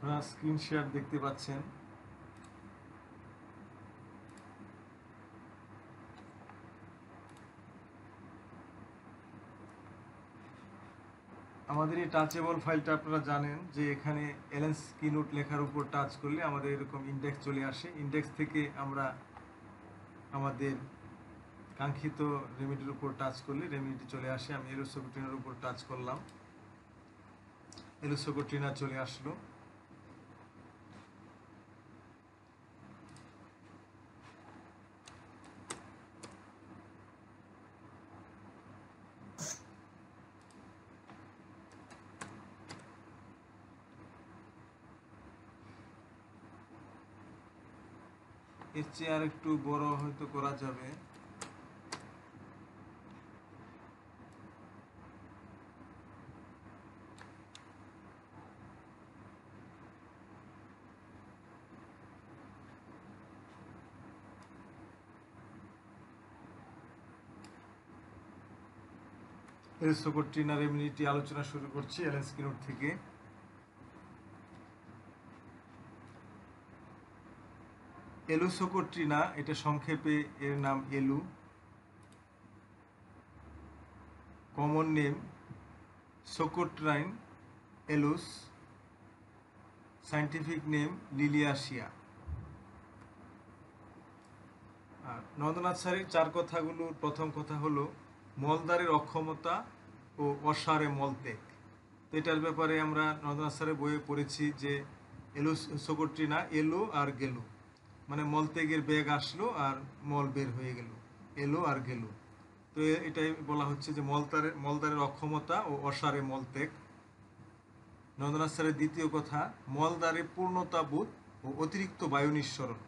আপনারা screen share দেখতে পাচ্ছেন। আমাদের এই টাচেবল ফাইলটা আপনারা জানেন যে এখানে এলএনস কিনোট লেখার উপর টাচ করলে আমাদের এরকম ইন্ডেক্স চলে আসে। ইন্ডেক্স থেকে আমরা আমাদের কাঙ্ক্ষিত রেমিডির উপর টাচ করলে রেমিডি চলে আসে। আমি এলোসকোট্রিনার উপর টাচ করলাম, এলোসকোট্রিনা চলে আসলো। এর চেয়ে আর একটু বড় হয়তো করা যাবে। এলোসকোট্রিনা রেমিডিটি আলোচনা শুরু করছি এলএনস কিনোট থেকে। এলোসকোট্রিনা, এটা সংক্ষেপে এর নাম aloe. Common name socotrine aloes, scientific name Liliaceae. আর নন্দনাথ স্যারের চার কথাগুলোর প্রথম কথা হলো মলদ্বারের অক্ষমতা ও অসারে মলত্যাগ। তো এটার ব্যাপারে আমরা নন্দনাথ স্যারের বইয়ে পড়েছি যে এলোসকোট্রিনা এলো আর গেল, মানে মলত্যাগের বেগ আসলো আর মল বের হয়ে গেল, এলো আর গেল। তো এটাই বলা হচ্ছে যে মলদ্বারের অক্ষমতা ও অসারে মলত্যাগ। নন্দনাথ স্যারের দ্বিতীয় কথা মলদ্বারে পূর্ণতাবোধ ও অতিরিক্ত বায়ু নিঃসরণ।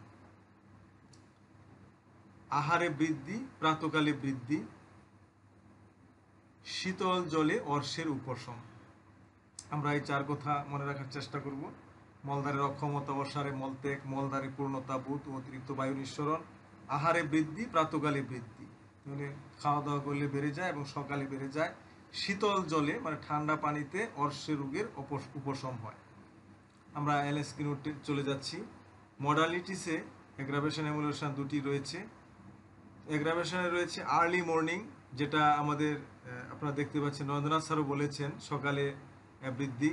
আহারে বৃদ্ধি, প্রাতকালে বৃদ্ধি, শীতল জলে অর্শের উপশম। আমরা এই চার কথা মনে রাখার চেষ্টা করব। মলদ্বারের অক্ষমতা, অসারে মলত্যাগ, মলদ্বারে পূর্ণতাবোধ ও অতিরিক্ত বায়ু নিঃসরণ, আহারে বৃদ্ধি, প্রাতকালে বৃদ্ধি, মানে খাওয়া দাওয়া করলে বেড়ে যায় এবং সকালে বেড়ে যায়। শীতল জলে মানে ঠান্ডা পানিতে অর্শে রোগের উপশম হয়। আমরা এলএস কিনোটে চলে যাচ্ছি। মডালিটিসে এগ্রাভেশন এমুলেশন দুটি রয়েছে। এগ্রাভেশনে রয়েছে আর্লি মর্নিং, যেটা আমাদের আপনারা দেখতে পাচ্ছেন নন্দনাথ স্যারও বলেছেন সকালে বৃদ্ধি,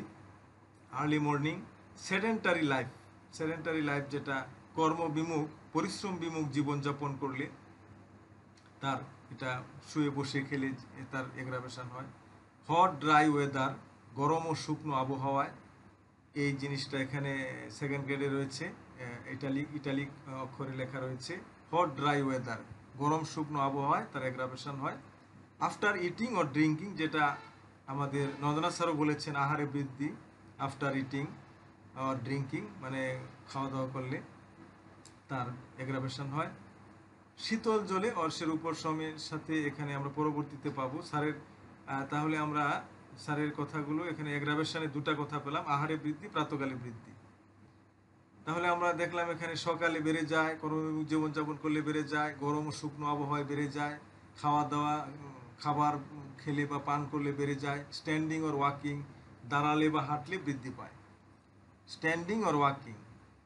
আর্লি মর্নিং। সেডেন্টারি লাইফ যেটা কর্মবিমুখ, পরিশ্রম বিমুখ জীবনযাপন করলে তার এটা শুয়ে বসে খেলে তার এগ্রাভেশন হয়। হট ড্রাই ওয়েদার, গরম ও শুকনো আবহাওয়ায়, এই জিনিসটা এখানে সেকেন্ড গ্রেডে রয়েছে, ইটালিক অক্ষরে লেখা রয়েছে। হট ড্রাই ওয়েদার, গরম শুকনো আবহাওয়ায় তার এগ্রাভেশন হয়। আফটার ইটিং অর ড্রিঙ্কিং, যেটা আমাদের নন্দনাথ স্যারও বলেছেন আহারে বৃদ্ধি, আফটার ইটিং অর ড্রিঙ্কিং মানে খাওয়া দাওয়া করলে তার এগ্রাভেশন হয়। শীতল জলে অর্শের উপশমের সাথে এখানে আমরা পরবর্তীতে পাবো স্যারের। তাহলে আমরা স্যারের কথাগুলো এখানে এগ্রাভেশনে দুটা কথা পেলাম, আহারে বৃদ্ধি, প্রাতকালে বৃদ্ধি। তাহলে আমরা দেখলাম এখানে সকালে বেড়ে যায়, কর্মবিমুখ জীবনযাপন করলে বেড়ে যায়, গরম ও শুকনো আবহাওয়ায় বেড়ে যায়, খাওয়া দাওয়া খাবার খেলে বা পান করলে বেড়ে যায়। স্ট্যান্ডিং অর ওয়াকিং, দাঁড়ালে বা হাঁটলে বৃদ্ধি পায়। স্ট্যান্ডিং অর ওয়াকিং,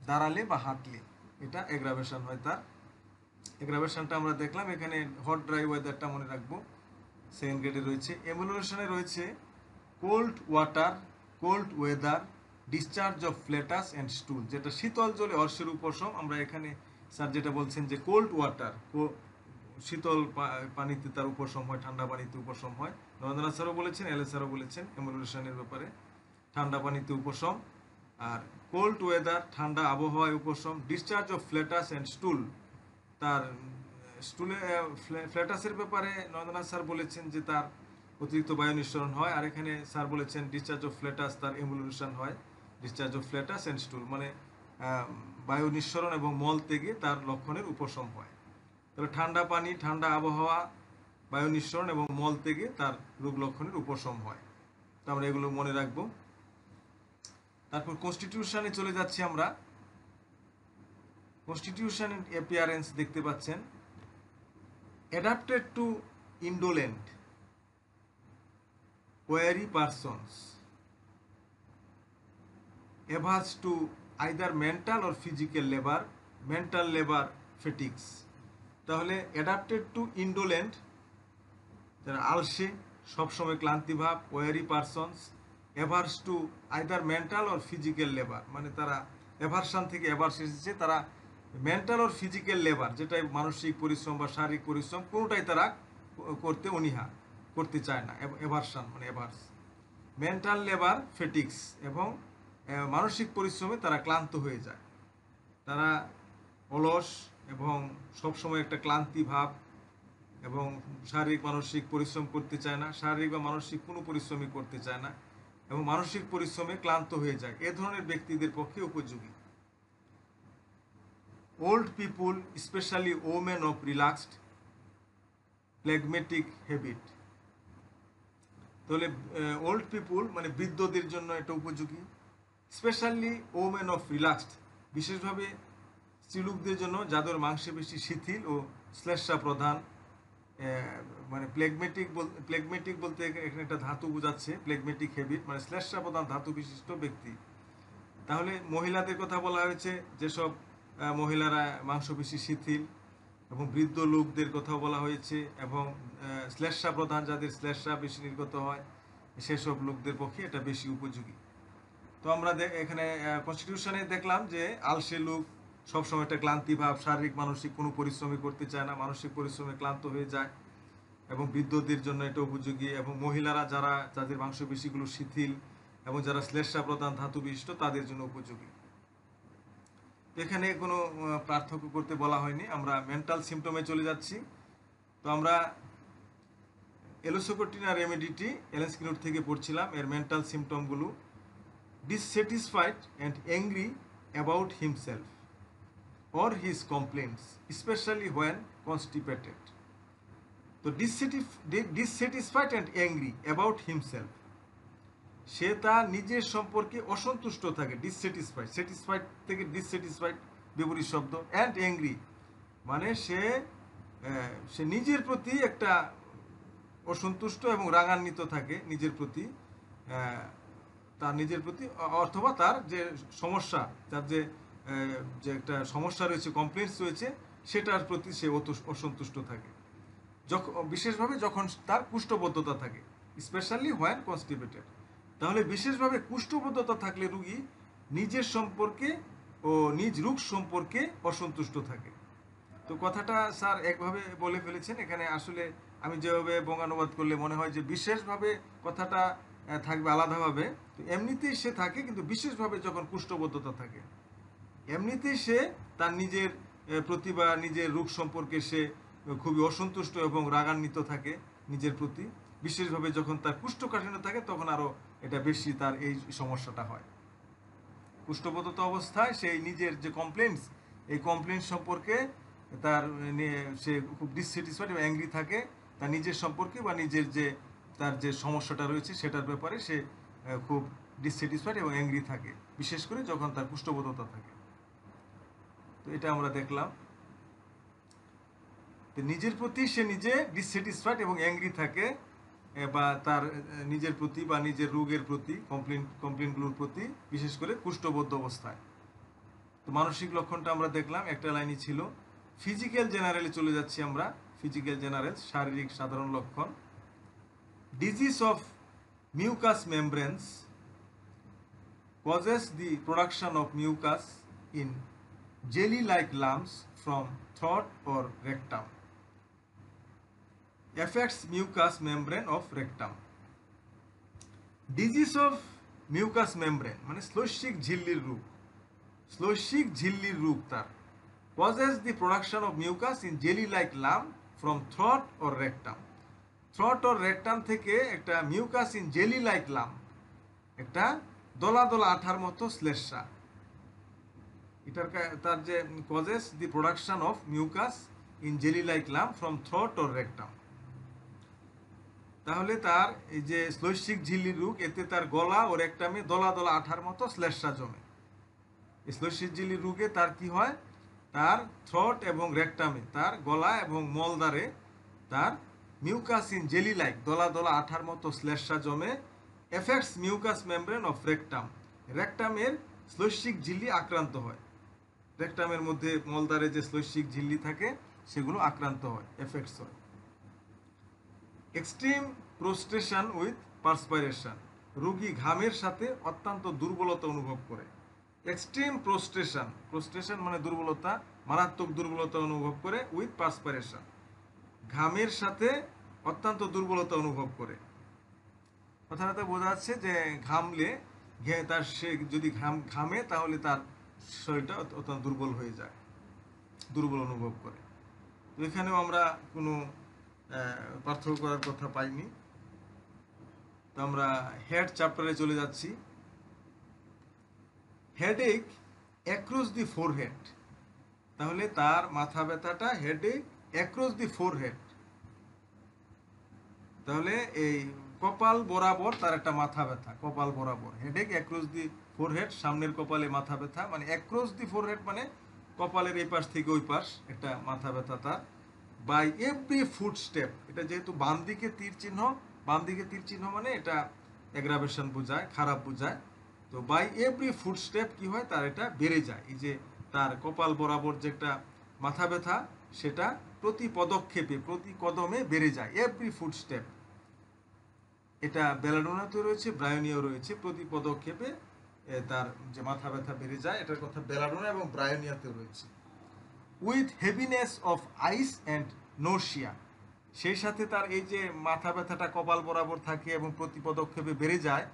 দাঁড়ালে বা হাঁটলে, এটা এগ্রাভেশন হয় তার। এগ্রাভেশনটা আমরা দেখলাম এখানে। হট ড্রাই ওয়েদারটা মনে রাখবো, সেকেন্ড গ্রেডে রয়েছে। এমুলেশনে রয়েছে cold water, cold weather, discharge of flatus and stool, যেটা শীতল জলে অর্শের উপশম। আমরা এখানে স্যার যেটা বলছেন যে কোল্ড ওয়াটার, শীতল পানিতে তার উপশম হয়, ঠান্ডা পানিতে উপশম হয়। রবীন্দ্রনাথ স্যারও বলেছেন, এল এস স্যারও বলেছেন এমুলেশনের ব্যাপারে, ঠান্ডা পানিতে উপশম। আর কোল্ড ওয়েদার, ঠান্ডা আবহাওয়ায় উপশম। ডিসচার্জ অফ ফ্লেটাস অ্যান্ড স্টুল, তার স্টুলে ফ্ল্যাটাসের ব্যাপারে নন্দনাথ স্যার বলেছেন যে তার অতিরিক্ত বায়ু নিঃসরণ হয়। আর এখানে স্যার বলেছেন ডিসচার্জ অফ ফ্ল্যাটাস তার এমুলেশন হয়। ডিসচার্জ অফ ফ্ল্যাটাস অ্যান্ড স্টুল মানে বায়ু নিঃসরণ এবং মল ত্যাগে তার লক্ষণের উপশম হয়। তাহলে ঠান্ডা পানি, ঠান্ডা আবহাওয়া, বায়ু নিঃসরণ এবং মল ত্যাগে তার রোগ লক্ষণের উপশম হয়। তো আমরা এগুলো মনে রাখবো। তারপর কনস্টিটিউশনে চলে যাচ্ছি আমরা। কনস্টিটিউশন অ্যাপিয়ারেন্স দেখতে পাচ্ছেন। adapted to indolent, weary persons, averse to either mental or physical labor, mental labor fatigues. তাহলে অ্যাডাপ্টেড টু ইন্ডোলেন্ট, যারা আলসে, সবসময় ক্লান্তিভাব, weary persons, averse to either mental or physical labour, মানে তারা অ্যাভারশন থেকে অ্যাভার্স এসেছে, তারা মেন্টাল অর ফিজিক্যাল লেবার, যেটাই মানসিক পরিশ্রম বা শারীরিক পরিশ্রম, কোনোটাই তারা করতে অনীহা, করতে চায় না, অ্যাভারশন মানে অ্যাভার্স। মেন্টাল লেবার ফেটিক্স, এবং মানসিক পরিশ্রমে তারা ক্লান্ত হয়ে যায়, তারা অলস এবং সবসময় একটা ক্লান্তি ভাব, এবং শারীরিক মানসিক পরিশ্রম করতে চায় না, শারীরিক বা মানসিক কোনো পরিশ্রমই করতে চায় না, এবং মানসিক পরিশ্রমে ক্লান্ত হয়ে যায়, এ ধরনের ব্যক্তিদের পক্ষে উপযোগী। Old people, specially women of relaxed phlegmatic habit, তাহলে ওল্ড পিপুল মানে বৃদ্ধদের জন্য এটা উপযোগী। স্পেশালি ওমেন অফ রিল্যাক্সড, বিশেষভাবে স্ত্রীলোকদের জন্য যাদের মাংসপেশি শিথিল ও শ্লেষ্মা প্রধান, মানে প্লেগমেটিক বলতে এখানে একটা ধাতু বোঝাচ্ছে, প্লেগমেটিক হ্যাবিট মানে শ্লেষ্মা প্রধান ধাতু বিশিষ্ট ব্যক্তি। তাহলে মহিলাদের কথা বলা হয়েছে, যেসব মহিলারা মাংসপেশি শিথিল, এবং বৃদ্ধ লোকদের কথা বলা হয়েছে, এবং শ্লেষ্মা প্রধান, যাদের শ্লেষ্মা বেশি নির্গত হয়, সেসব লোকদের পক্ষে এটা বেশি উপযোগী। তো আমরা এখানে কনস্টিটিউশনে দেখলাম যে আলসে লোক সবসময় একটা ক্লান্তি ভাব, শারীরিক মানসিক কোনো পরিশ্রমই করতে চায় না, মানসিক পরিশ্রমে ক্লান্ত হয়ে যায়, এবং বৃদ্ধদের জন্য এটা উপযোগী, এবং মহিলারা যারা, যাদের মাংসপেশিগুলো শিথিল এবং যারা শ্লেষ্মা প্রধান ধাতু বিশিষ্ট, তাদের জন্য উপযোগী। এখানে কোনো পার্থক্য করতে বলা হয়নি। আমরা মেন্টাল সিমটমে চলে যাচ্ছি। তো আমরা এলোসোকোটিনা রেমেডিটি এলেন স্কিনার থেকে পড়ছিলাম, এর mental সিমটমগুলো: dissatisfied and angry about himself or his complaints, especially when constipated. তো dissatisfied and angry about himself, সে তার নিজের সম্পর্কে অসন্তুষ্ট থাকে। ডিসস্যাটিসফাইড, স্যাটিসফাইড থেকে ডিসস্যাটিসফাইড বিপরীত শব্দ, অ্যান্ড অ্যাংরি মানে সে নিজের প্রতি একটা অসন্তুষ্ট এবং রাগান্বিত থাকে নিজের প্রতি, তার নিজের প্রতি, অথবা তার যে সমস্যা, তার যে একটা সমস্যা রয়েছে, কমপ্লেন্টস রয়েছে, সেটার প্রতি সে অসন্তুষ্ট থাকে, বিশেষভাবে যখন তার কুষ্ঠবদ্ধতা থাকে, স্পেশালি হোয়েন কনস্টিপেটেড। তাহলে বিশেষভাবে কুষ্ঠবদ্ধতা থাকলে রোগী নিজের সম্পর্কে ও নিজ রোগ সম্পর্কে অসন্তুষ্ট থাকে। তো কথাটা স্যার একভাবে বলে ফেলেছেন, এখানে আসলে আমি যেভাবে বঙ্গানুবাদ করলে মনে হয় যে বিশেষভাবে কথাটা থাকবে আলাদাভাবে। তো এমনিতেই সে থাকে, কিন্তু বিশেষভাবে যখন কুষ্ঠবদ্ধতা থাকে, এমনিতেই সে তার নিজের প্রতি বা নিজের রোগ সম্পর্কে সে খুবই অসন্তুষ্ট এবং রাগান্বিত থাকে নিজের প্রতি। বিশেষভাবে যখন তার কুষ্ঠকাঠিন্য থাকে, তখন আরও এটা বেশি তার এই সমস্যাটা হয়। কুষ্ঠবদ্ধতা অবস্থায় সেই নিজের যে কমপ্লেন্টস, এই কমপ্লেন্ট সম্পর্কে তার সে খুব ডিসস্যাটিসফাইড এবং অ্যাংরি থাকে, তার নিজের সম্পর্কে বা নিজের যে তার যে সমস্যাটা রয়েছে সেটার ব্যাপারে সে খুব ডিসস্যাটিসফাইড এবং অ্যাংরি থাকে, বিশেষ করে যখন তার কুষ্ঠবদ্ধতা থাকে। তো এটা আমরা দেখলাম, তো নিজের প্রতি সে নিজে ডিসস্যাটিসফাইড এবং অ্যাংরি থাকে, বা তার নিজের প্রতি বা নিজের রোগের প্রতি, কমপ্লেনগুলোর প্রতি, বিশেষ করে কুষ্ঠবদ্ধ অবস্থায়। তো মানসিক লক্ষণটা আমরা দেখলাম, একটা লাইনই ছিল। ফিজিক্যাল জেনারেলে চলে যাচ্ছি আমরা। ফিজিক্যাল জেনারেল, শারীরিক সাধারণ লক্ষণ: disease of mucous membranes causes the production of mucus in jelly-like lumps from throat or rectum. Affects mucous membrane of rectum. Disease of mucous membrane মানে শ্লৈষ্মিক ঝিল্লির রোগ, শ্লৈষ্মিক ঝিল্লির রোগ তার causes the production of mucus in jelly-like lump from throat or rectum. throat or rectum থেকে একটা mucus in jelly-like lump, একটা দলা দলা আঠার মতো শ্লেষ্মা, এটার তার যে causes the production of mucus in jelly-like lump from throat or rectum. তাহলে তার এই যে শ্লৈষ্মিক ঝিল্লির রোগ, এতে তার গলা ও রেকটামে দলা দলা আঠার মতো শ্লেষ্মা জমে। এই শ্লৈষ্মিক ঝিল্লির রোগে তার কি হয়, তার থ্রোট এবং রেকটামে, তার গলা এবং মলদ্বারে তার মিউকাস ইন জেলি লাইক, দলা দলা আঠার মতো শ্লেষ্মা জমে। Affects mucous membrane of rectum, রেকটামের শ্লৈষ্মিক ঝিল্লি আক্রান্ত হয়। রেকটামের মধ্যে মলদ্বারে যে শ্লৈষ্মিক ঝিল্লি থাকে সেগুলো আক্রান্ত হয়, এফেক্টস হয়। এক্সট্রিম প্রোস্ট্রেশন উইথ পার্সপাইরেশন, রোগী ঘামের সাথে অত্যন্ত দুর্বলতা অনুভব করে। এক্সট্রিম প্রোস্ট্রেশন, প্রোস্ট্রেশন মানে দুর্বলতা, মারাত্মক দুর্বলতা অনুভব করে, উইথ পার্সপাইরেশন, ঘামের সাথে অত্যন্ত দুর্বলতা অনুভব করে। কথাটা বোঝা যাচ্ছে যে ঘামলে তার সে যদি ঘামে তাহলে তার শরীরটা অত্যন্ত দুর্বল হয়ে যায়, দুর্বল অনুভব করে। তো এখানেও আমরা কোনো পার্থক্য করার কথা পাইনি। তো আমরা হেড চ্যাপ্টারে চলে যাচ্ছি। হেডেক অ্যাক্রস দি ফোরহেড, তাহলে তার মাথা ব্যথাটা হেডেক অ্যাক্রস দি ফোরহেড, তাহলে এই কপাল বরাবর তার একটা মাথা ব্যথা, কপাল বরাবর। হেডেক অ্যাক্রস দি ফোরহেড, সামনের কপালে মাথা ব্যথা, মানে অ্যাক্রস দি ফোরহেড মানে কপালের এই পাশ থেকে ওই পাশ একটা মাথা ব্যথা তার। বাই এভরি ফুট স্টেপ, এটা যেহেতু বাম দিকে তীর চিহ্ন, বাম দিকে তীর চিহ্ন মানে এটা অ্যাগ্রাভেশন বোঝায়, খারাপ বোঝায়। তো বাই এভরি ফুট স্টেপ কি হয়, তার এটা বেড়ে যায়। এই যে তার কপাল বরাবর যে একটা মাথা ব্যথা, সেটা প্রতি পদক্ষেপে, প্রতি কদমে বেড়ে যায়, এভরি ফুট স্টেপ। এটা বেলাডোনাতেও রয়েছে, ব্রায়োনিয়াও রয়েছে। প্রতি পদক্ষেপে তার যে মাথা ব্যথা বেড়ে যায়, এটার কথা বেলাডোনা এবং ব্রায়োনিয়াতেও রয়েছে। With heaviness of eyes and nausea, সেই সাথে তার এই যে মাথা ব্যথাটা কপাল বরাবর থাকে এবং প্রতি পদক্ষেপে বেড়ে যায়,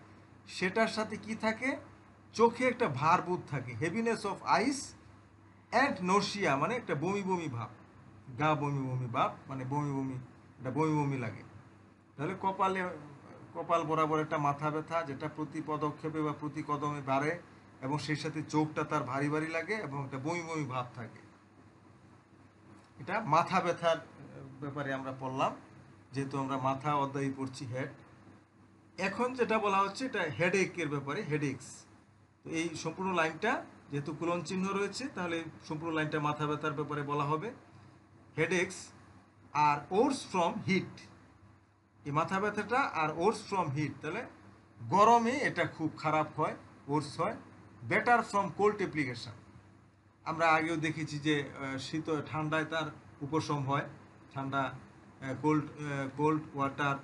সেটার সাথে কি থাকে, চোখে একটা ভারবোধ থাকে। হেভিনেস অফ আইস অ্যান্ড নর্সিয়া মানে একটা বমি বমি ভাব, গা বমি বমি ভাব, মানে বমি বমি, এটা বমি বমি লাগে। তাহলে কপাল বরাবর একটা মাথা ব্যথা, যেটা প্রতি পদক্ষেপে বা প্রতি কদমে বাড়ে, এবং সেই সাথে চোখটা তার ভারী ভারী লাগে এবং একটা বমি বমি ভাব থাকে। এটা মাথা ব্যথার ব্যাপারে আমরা পড়লাম, যেহেতু আমরা মাথা অধ্যায় পড়ছি হেড। এখন যেটা বলা হচ্ছে এটা হেডেকের ব্যাপারে, হেডেক্স। তো এই সম্পূর্ণ লাইনটা যেহেতু কোলন চিহ্ন রয়েছে, তাহলে সম্পূর্ণ লাইনটা মাথা ব্যথার ব্যাপারে বলা হবে। হেডেক্স আর ওর্স ফ্রম হিট, এই মাথা ব্যথাটা আর ওর্স ফ্রম হিট, তাহলে গরমে এটা খুব খারাপ হয়, ওর্স হয়। বেটার ফ্রম কোল্ড অ্যাপ্লিকেশন, আমরা আগেও দেখেছি যে শীত ঠান্ডায় তার উপশম হয়, ঠান্ডা কোল্ড ওয়াটার।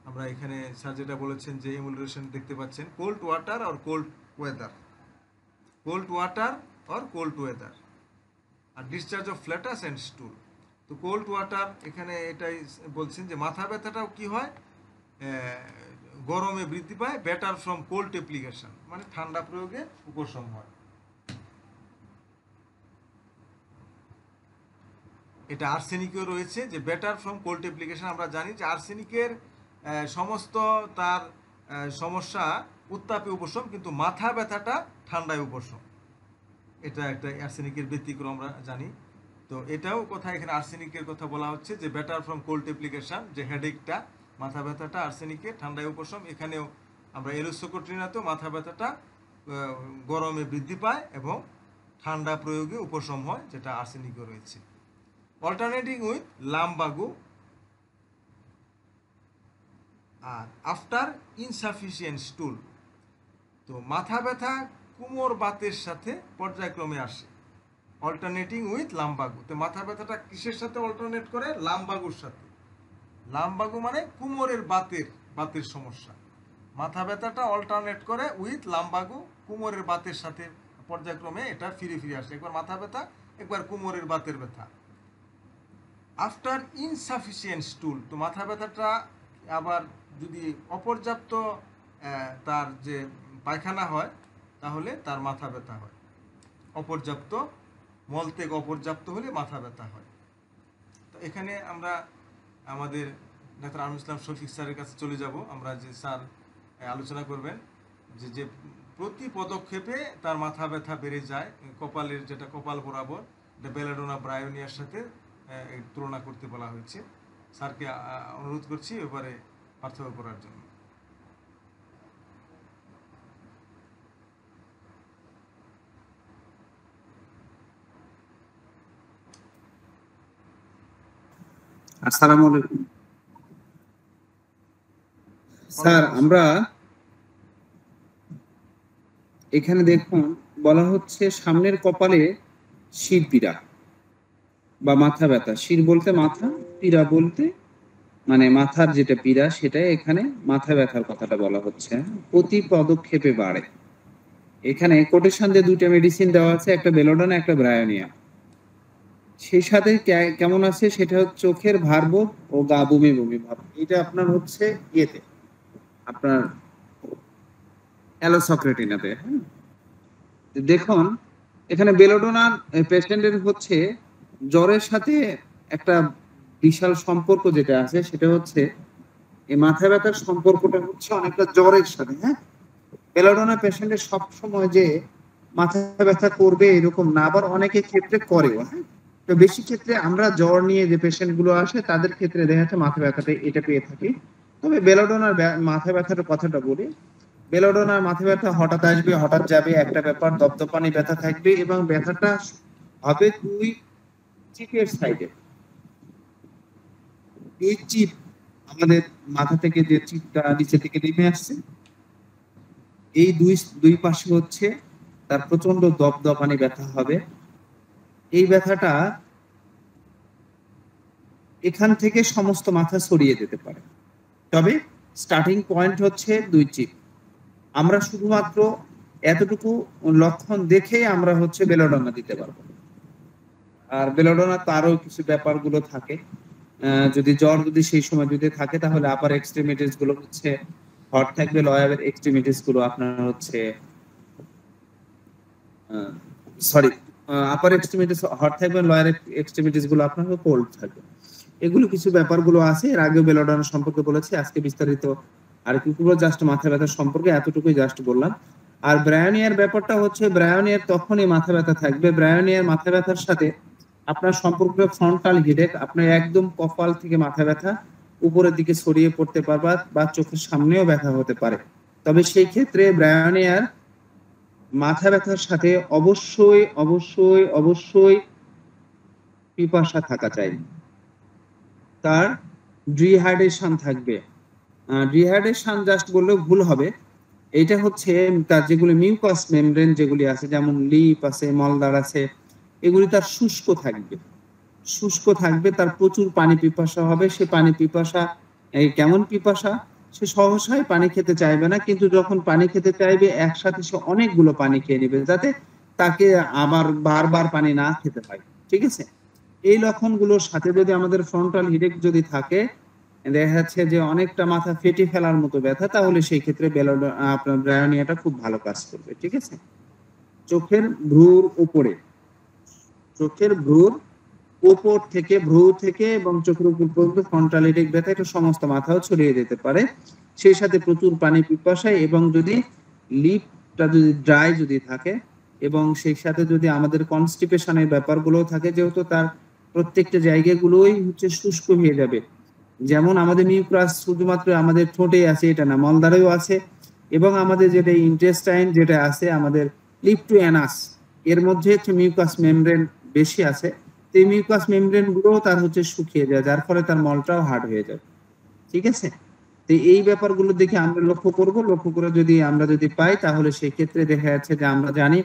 আমরা এখানে স্যার যেটা বলেছেন যে ইমুলেশন দেখতে পাচ্ছেন, কোল্ড ওয়াটার আর কোল্ড ওয়েদার, কোল্ড ওয়াটার আর কোল্ড ওয়েদার। আর discharge of flatus and stool. তো কোল্ড ওয়াটার, এখানে এটাই বলছেন যে মাথা ব্যথাটাও কি হয়, গরমে বৃদ্ধি পায়। বেটার ফ্রম কোল্ড অ্যাপ্লিকেশন মানে ঠান্ডা প্রয়োগে উপশম হয়। এটা আর্সেনিকেও রয়েছে যে বেটার ফ্রম কোল্ড অ্যাপ্লিকেশন। আমরা জানি যে আর্সেনিকের সমস্ত তার সমস্যা উত্তাপে উপশম, কিন্তু মাথা ব্যথাটা ঠান্ডায় উপশম। এটা একটা আর্সেনিকের ব্যতিক্রম আমরা জানি। তো এটাও কথা এখানে আর্সেনিকের কথা বলা হচ্ছে যে বেটার ফ্রম কোল্ড অ্যাপ্লিকেশন, যে হেডেকটা, মাথা ব্যথাটা আর্সেনিকের ঠান্ডায় উপশম। এখানেও আমরা এলোসোকোট্রিনাতেও মাথা ব্যথাটা গরমে বৃদ্ধি পায় এবং ঠান্ডা প্রয়োগে উপশম হয়, যেটা আর্সেনিকও রয়েছে। অল্টারনেটিং উইথ লাম্বাগু আর আফটার ইনসাফিসিয়েন্ট স্টুল। তো মাথা ব্যথা কোমর বাতের সাথে পর্যায়ক্রমে আসে, অল্টারনেটিং উইথ লাম্বাগু। তো মাথা ব্যথাটা কিসের সাথে অল্টারনেট করে, লাম্বাগুর সাথে। লাম্বাগু মানে কোমরের বাতের সমস্যা। মাথা ব্যথাটা অল্টারনেট করে উইথ লাম্বাগু, কোমরের বাতের সাথে পর্যায়ক্রমে এটা ফিরে ফিরে আসে, একবার মাথা ব্যথা, একবার কোমরের বাতের ব্যথা। আফটার ইনসাফিসিয়েন্ট স্টুল, তো মাথা ব্যথাটা আবার যদি অপর্যাপ্ত তার যে পায়খানা হয়, তাহলে তার মাথা ব্যথা হয়। অপর্যাপ্ত মলত্যাগ অপর্যাপ্ত হলে মাথা ব্যথা হয়। তো এখানে আমরা আমাদের ডাক্তার আমিনুল ইসলাম শফিক স্যারের কাছে চলে যাব। আমরা যে স্যার আলোচনা করবেন যে প্রতি পদক্ষেপে তার মাথা ব্যথা বেড়ে যায়, কপালের যেটা কপাল বরাবর, বেলাডোনা ব্রায়োনিয়ার সাথে তুলনা করতে বলা হয়েছে। স্যারকে অনুরোধ করছি এবারে পার্থক্য করার জন্য। আসসালামু আলাইকুম স্যার। আমরা এখানে দেখুন বলা হচ্ছে সামনের কপালে শির পীড়া বা মাথা ব্যথা। শির বলতে মাথা, পীড়া বলতে মানে মাথার যেটা পীড়া, সেটাই এখানে মাথা ব্যথার কথাটা বলা হচ্ছে। প্রতি পদক্ষেপে বাড়ে। এখানে কোটেশন দিয়ে দুইটা মেডিসিন দেওয়া আছে, একটা বেলোডোনা, একটা ব্রায়োনিয়া। সেই সাথে কেমন আছে সেটা হচ্ছে চোখের ভারবোধ ও গা বমি বমি ভাব। এটা আপনার হচ্ছে ইয়েতে, আপনার অ্যালোসক্রেটিনাতে। হ্যাঁ, দেখুন এখানে বেলোডোনার পেশেন্টের হচ্ছে জ্বরের সাথে একটা বিশাল সম্পর্ক যেটা আছে সেটা হচ্ছে এই মাথা ব্যথার সম্পর্কটা হচ্ছে অনেকটা জ্বরের সাথে। হ্যাঁ, বেলোডোনা পেশেন্টের সবসময় যে মাথা ব্যথা করবে এরকম না, আবার অনেকের ক্ষেত্রে করেও। হ্যাঁ, তো বেশি ক্ষেত্রে আমরা জ্বর নিয়ে যে পেশেন্ট গুলো আসে তাদের ক্ষেত্রে দেখা যাচ্ছে মাথা ব্যথাটা এটা পেয়ে থাকি। তবে বেলোডোনার মাথা ব্যথার কথাটা বলি, বেলোডোনার মাথা ব্যথা হঠাৎ আসবে, হঠাৎ যাবে, একটা ব্যাপার, দপদপানি ব্যথা থাকবে এবং ব্যথাটা হবে দুই চিপের সাইডে। দুই চিপ, আমাদের মাথা থেকে যে চিপটা নিচে থেকে নেমে আসছে, এই দুই দুই পাশে হচ্ছে তার প্রচন্ড দপদপানি ব্যথা হবে। এই ব্যথাটা এখান থেকে সমস্ত মাথা ছড়িয়ে যেতে পারে, তবে স্টার্টিং পয়েন্ট হচ্ছে দুই চিপ। আমরা শুধুমাত্র এতটুকু লক্ষণ দেখেই আমরা হচ্ছে বেলোডোনা দিতে পারবো। আর বেলোডোনা তারও কিছু ব্যাপারগুলো থাকে। যদি জ্বর যদি সেই সময় যদি থাকে তাহলে আপার এক্সট্রিমিটিস গুলো হচ্ছে হট থাকবে, লয়ার এক্সট্রিমিটিস গুলো আপনার হচ্ছে সরি আপার এক্সট্রিমিটিস হট থাকবে, লয়ার এক্সট্রিমিটিস গুলো আপনার কোল্ড থাকবে। এগুলো কিছু ব্যাপারগুলো আছে, এর আগে বেলোডোনা সম্পর্কে বলেছি, আজকে বিস্তারিত আর কি পুরো জাস্ট মাথা ব্যথার সম্পর্কে এতটুকুই জাস্ট বললাম। আর ব্রায়োনিয়ার ব্যাপারটা হচ্ছে ব্রায়োনিয়ার তখনই মাথা ব্যথা থাকবে, ব্রায়োনিয়ার মাথা ব্যথার সাথে আপনার সম্পর্ক ফ্রন্টাল হেডেক, আপনার একদম কপাল থেকে মাথা ব্যথা উপরের দিকে ছড়িয়ে পড়তে পারবা বা চোখের সামনেও ব্যথা হতে পারে। তবে সেই ক্ষেত্রে ব্রায়োনিয়ার মাথা ব্যথার সাথে অবশ্যই অবশ্যই অবশ্যই পিপাসা থাকা চাই, তার ডিহাইড্রেশন থাকবে। ডিহাইড্রেশন জাস্ট বললেও ভুল হবে, এটা হচ্ছে তার যেগুলি মিউকাস মেমব্রেন যেগুলি আছে, যেমন লিপ আছে, মলদ্বার আছে, এগুলি তার শুষ্ক থাকবে, শুষ্ক থাকবে, তার প্রচুর পানি পিপাসা হবে। সে পানি পিপাসা কেমন পিপাসা, সে সহসাই পানি খেতে চাইবে না, কিন্তু যখন পানি খেতে চাইবে একসাথে সে অনেকগুলো পানি খেয়ে নেবে যাতে তাকে আবার বারবার পানি না খেতে হয়। ঠিক আছে, এই লক্ষণগুলোর সাথে যদি আমাদের ফ্রন্টাল হিডেক যদি থাকে, দেখা যাচ্ছে যে অনেকটা মাথা ফেটে ফেলার মতো ব্যথা, তাহলে সেই ক্ষেত্রে আপনার ব্রায়োনিয়াটা খুব ভালো কাজ করবে। ঠিক আছে, চোখের ভ্রুর উপরে, চোখের ভ্রুর উপর থেকে, ভ্রু থেকে এবং চোখের উপর পর্যন্ত ফ্রন্টাল হেডেক ব্যথা এটা সমস্ত মাথাও ছড়িয়ে যেতে পারে। সেই সাথে প্রচুর পানি পিপাসায়, এবং যদি লিপটা যদি ড্রাই যদি থাকে, এবং সেই সাথে যদি আমাদের কনস্টিপেশনের ব্যাপারগুলো থাকে, যেহেতু তার প্রত্যেকটা জায়গাগুলোই হচ্ছে শুষ্ক হয়ে যাবে। যেমন আমাদের মিউকাস শুধুমাত্র আমাদের ঠোঁটে আছে এটা না, মলদ্বারেও আছে, এবং আমাদের যেটা ইন্টেস্টাইন যেটা আছে আমাদের লিপ টু অ্যানাস, এর মধ্যে হচ্ছে মিউকাস মেমব্রেন বেশি আছে। এই মিউকাস মেমব্রেন গুলো তার হচ্ছে শুকিয়ে যায়, যার ফলে তার মলটাও হার্ড হয়ে যায়। ঠিক আছে, তো এই ব্যাপারগুলো দেখে আমরা লক্ষ্য করব, লক্ষ্য করে যদি আমরা যদি পাই তাহলে সেই ক্ষেত্রে দেখা যাচ্ছে যে আমরা জানি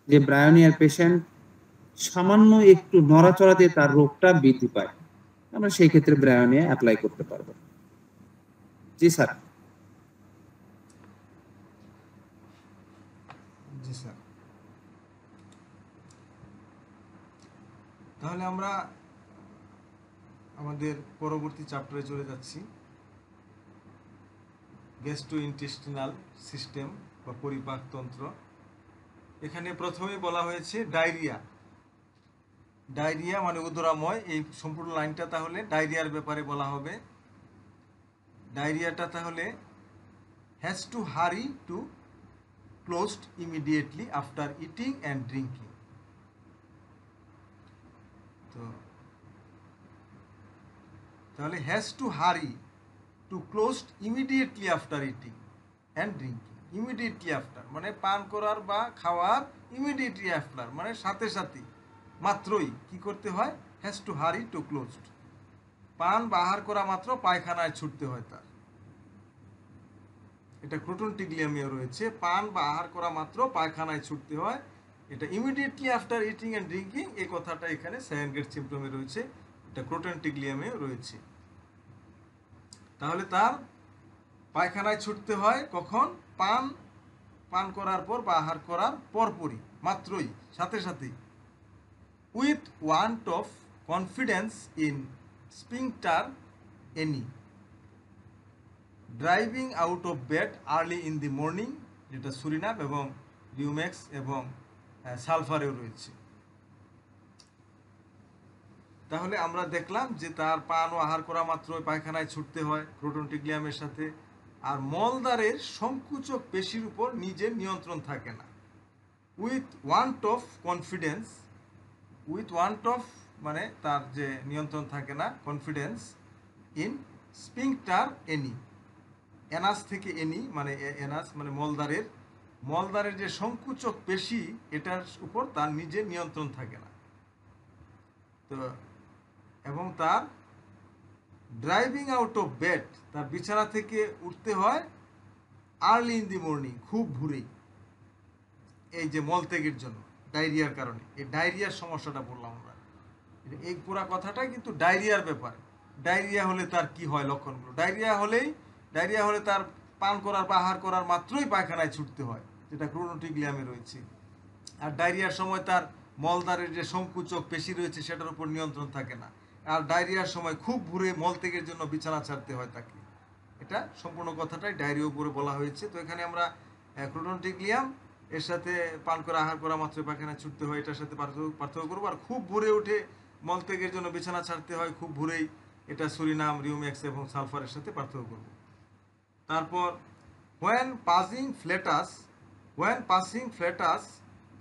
যে ব্রায়োনিয়ার পেশেন্ট সামান্য একটু নড়াচড়াতে তার রোগটা বৃদ্ধি পায়, আমরা সেই ক্ষেত্রে ব্রায়োনিয়া অ্যাপ্লাই করতে পারবো। জি স্যার। জি স্যার, তাহলে আমরা আমাদের পরবর্তী চ্যাপ্টারে চলে যাচ্ছি, গ্যাস্ট্রোইন্টেস্টিনাল সিস্টেম বা পরিপাকতন্ত্র। এখানে প্রথমে বলা হয়েছে ডায়রিয়া। ডায়রিয়া মানে উদরাময়, এই সম্পূর্ণ লাইনটা তাহলে ডায়রিয়ার ব্যাপারে বলা হবে। ডায়রিয়াটা তাহলে has to hurry to closed immediately after eating and drinking. তো তাহলে has to hurry to closed immediately after eating and drinking. Immediately after মানে পান করার বা খাওয়ার ইমিডিয়েটলি আফটার মানে সাথে সাথে মাত্রই কি করতে হয়, has to hurry to closed. পান বা আহার করা মাত্র পায়খানায় ছুটতে হয় তার, এটা ক্রোটন টিগ্লিয়ামিও রয়েছে, পান বা আহার করা মাত্র পায়খানায় ছুটতে হয়, এটা immediately after eating and drinking, এই কথাটা এখানে সেকেন্ড গ্রেড সিম্পটমে রয়েছে, এটা ক্রোটনটিগ্লিয়ামে রয়েছে। তাহলে তার পায়খানায় ছুটতে হয় কখন? পান করার পর বা আহার করার পরপরই, মাত্রই, সাথে সাথেই। With want of confidence in sphincter any, driving out of bed early in the morning, যেটা সুরিনাম এবং রিউমেক্স এবং সালফারেও রয়েছে। তাহলে আমরা দেখলাম যে তার পান ও আহার করা মাত্রই পায়খানায় ছুটতে হয় ক্রোটনটিগ্লিয়ামের সাথে, আর মলদ্বারের সংকুচক পেশির উপর নিজের নিয়ন্ত্রণ থাকে না। With want of confidence, with want of মানে তার যে নিয়ন্ত্রণ থাকে না, confidence in sphincter any, anus থেকে এনি মানে এনাস মানে মলদ্বারের যে সংকুচক পেশি, এটার উপর তার নিজের নিয়ন্ত্রণ থাকে না। তো এবং তার ড্রাইভিং আউট অফ বেড, তার বিছানা থেকে উঠতে হয় আর্লি ইন দি মর্নিং, খুব ভোরেই, এই যে মলত্যাগের জন্য, ডায়রিয়ার কারণে। এই ডায়রিয়ার সমস্যাটা বললাম আমরা, এই পুরো কথাটাই কিন্তু ডায়রিয়ার ব্যাপার। ডায়রিয়া হলে তার কি হয় লক্ষণগুলো? ডায়রিয়া হলে তার পান করার বা আহার করার মাত্রই পায়খানায় ছুটতে হয়, যেটা ক্রোটনটিগ্লিয়ামে রয়েছে। আর ডায়রিয়ার সময় তার মলদ্বারের যে সংকুচক পেশি রয়েছে সেটার উপর নিয়ন্ত্রণ থাকে না। আর ডায়রিয়ার সময় খুব ভোরে মলত্যাগের জন্য বিছানা ছাড়তে হয় তাকে। এটা সম্পূর্ণ কথাটাই ডায়রিয়ার উপরে বলা হয়েছে। তো এখানে আমরা ক্রোটনটিগ্লিয়াম এর সাথে পান করা আহার করা মাত্র পায়খানায় ছুটতে হয়, এটার সাথে পার্থক্য করবো। আর খুব ভোরে উঠে মলত্যাগের জন্য বিছানা ছাড়তে হয় খুব ভোরেই, এটা সুরিনাম, রিউমেক্স এবং সালফারের সাথে পার্থক্য করব। তারপর when passing flatus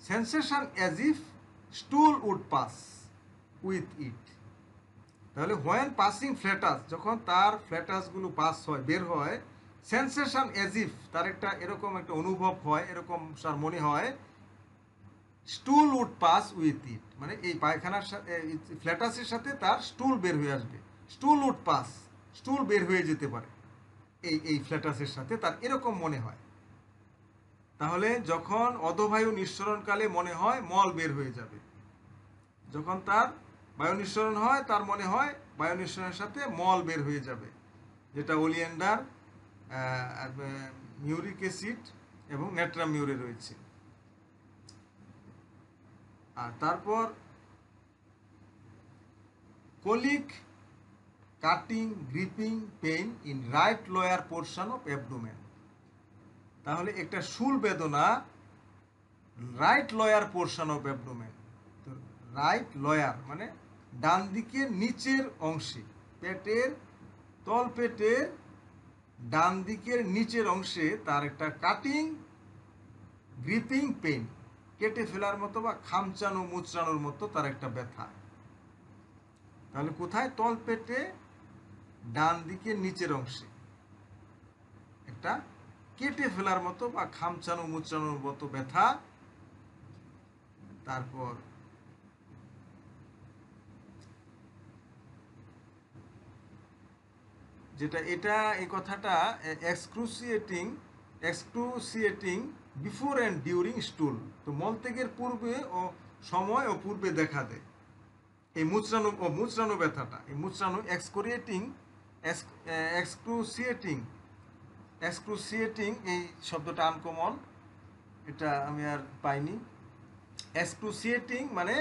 sensation as if stool would pass with it। তাহলে when passing flatus, যখন তার ফ্ল্যাটাসগুলো পাস হয়, বের হয়, সেন্সেশন as if, তার একটা এরকম একটা অনুভব হয়, এরকম তার মনে হয়, stool would pass with it, মানে এই পায়খানার সাথে ফ্ল্যাটাসের সাথে তার স্টুল বের হয়ে আসবে। স্টুল উড পাস, স্টুল বের হয়ে যেতে পারে এই ফ্ল্যাটাসের সাথে, তার এরকম মনে হয়। তাহলে যখন অধোবায়ু নিঃসরণকালে মনে হয় মল বের হয়ে যাবে, যখন তার বায়ু নিঃসরণ হয় তার মনে হয় বায়ু নিঃসরণের সাথে মল বের হয়ে যাবে, যেটা ওলিয়েন্ডার, মিউরিক অ্যাসিড এবং নেট্রামিউরে রয়েছে। আর তারপর colic, cutting, gripping pain in right lower portion of abdomen. তাহলে একটা শুল বেদনা right lower portion of abdomen. তো রাইট লোয়ার মানে ডান দিকের নিচের অংশে, পেটের তলপেটের ডান দিকের নিচের অংশে তার একটা কাটিং, গ্রিপিং পেইন, কেটে ফেলার মতো বা খামচানো মুচড়ানোর মতো তার একটা ব্যথা। তাহলে কোথায়? তলপেটে ডান দিকের নিচের অংশে একটা কেটে ফেলার মতো বা খামচানো মুচড়ানোর মতো ব্যথা। তারপর যেটা এই কথাটা এক্সক্রুসিয়েটিং বিফোর অ্যান্ড ডিউরিং স্টুল। তো মলত্যাগের পূর্বে ও সময় ও পূর্বে দেখা দেয় এই মুচড়ানো ব্যথাটা। এই মুচড়ানো এক্সক্রুসিয়েটিং এই শব্দটা আনকমন, এটা আমি আর পাইনি। এক্সক্রুসিয়েটিং মানে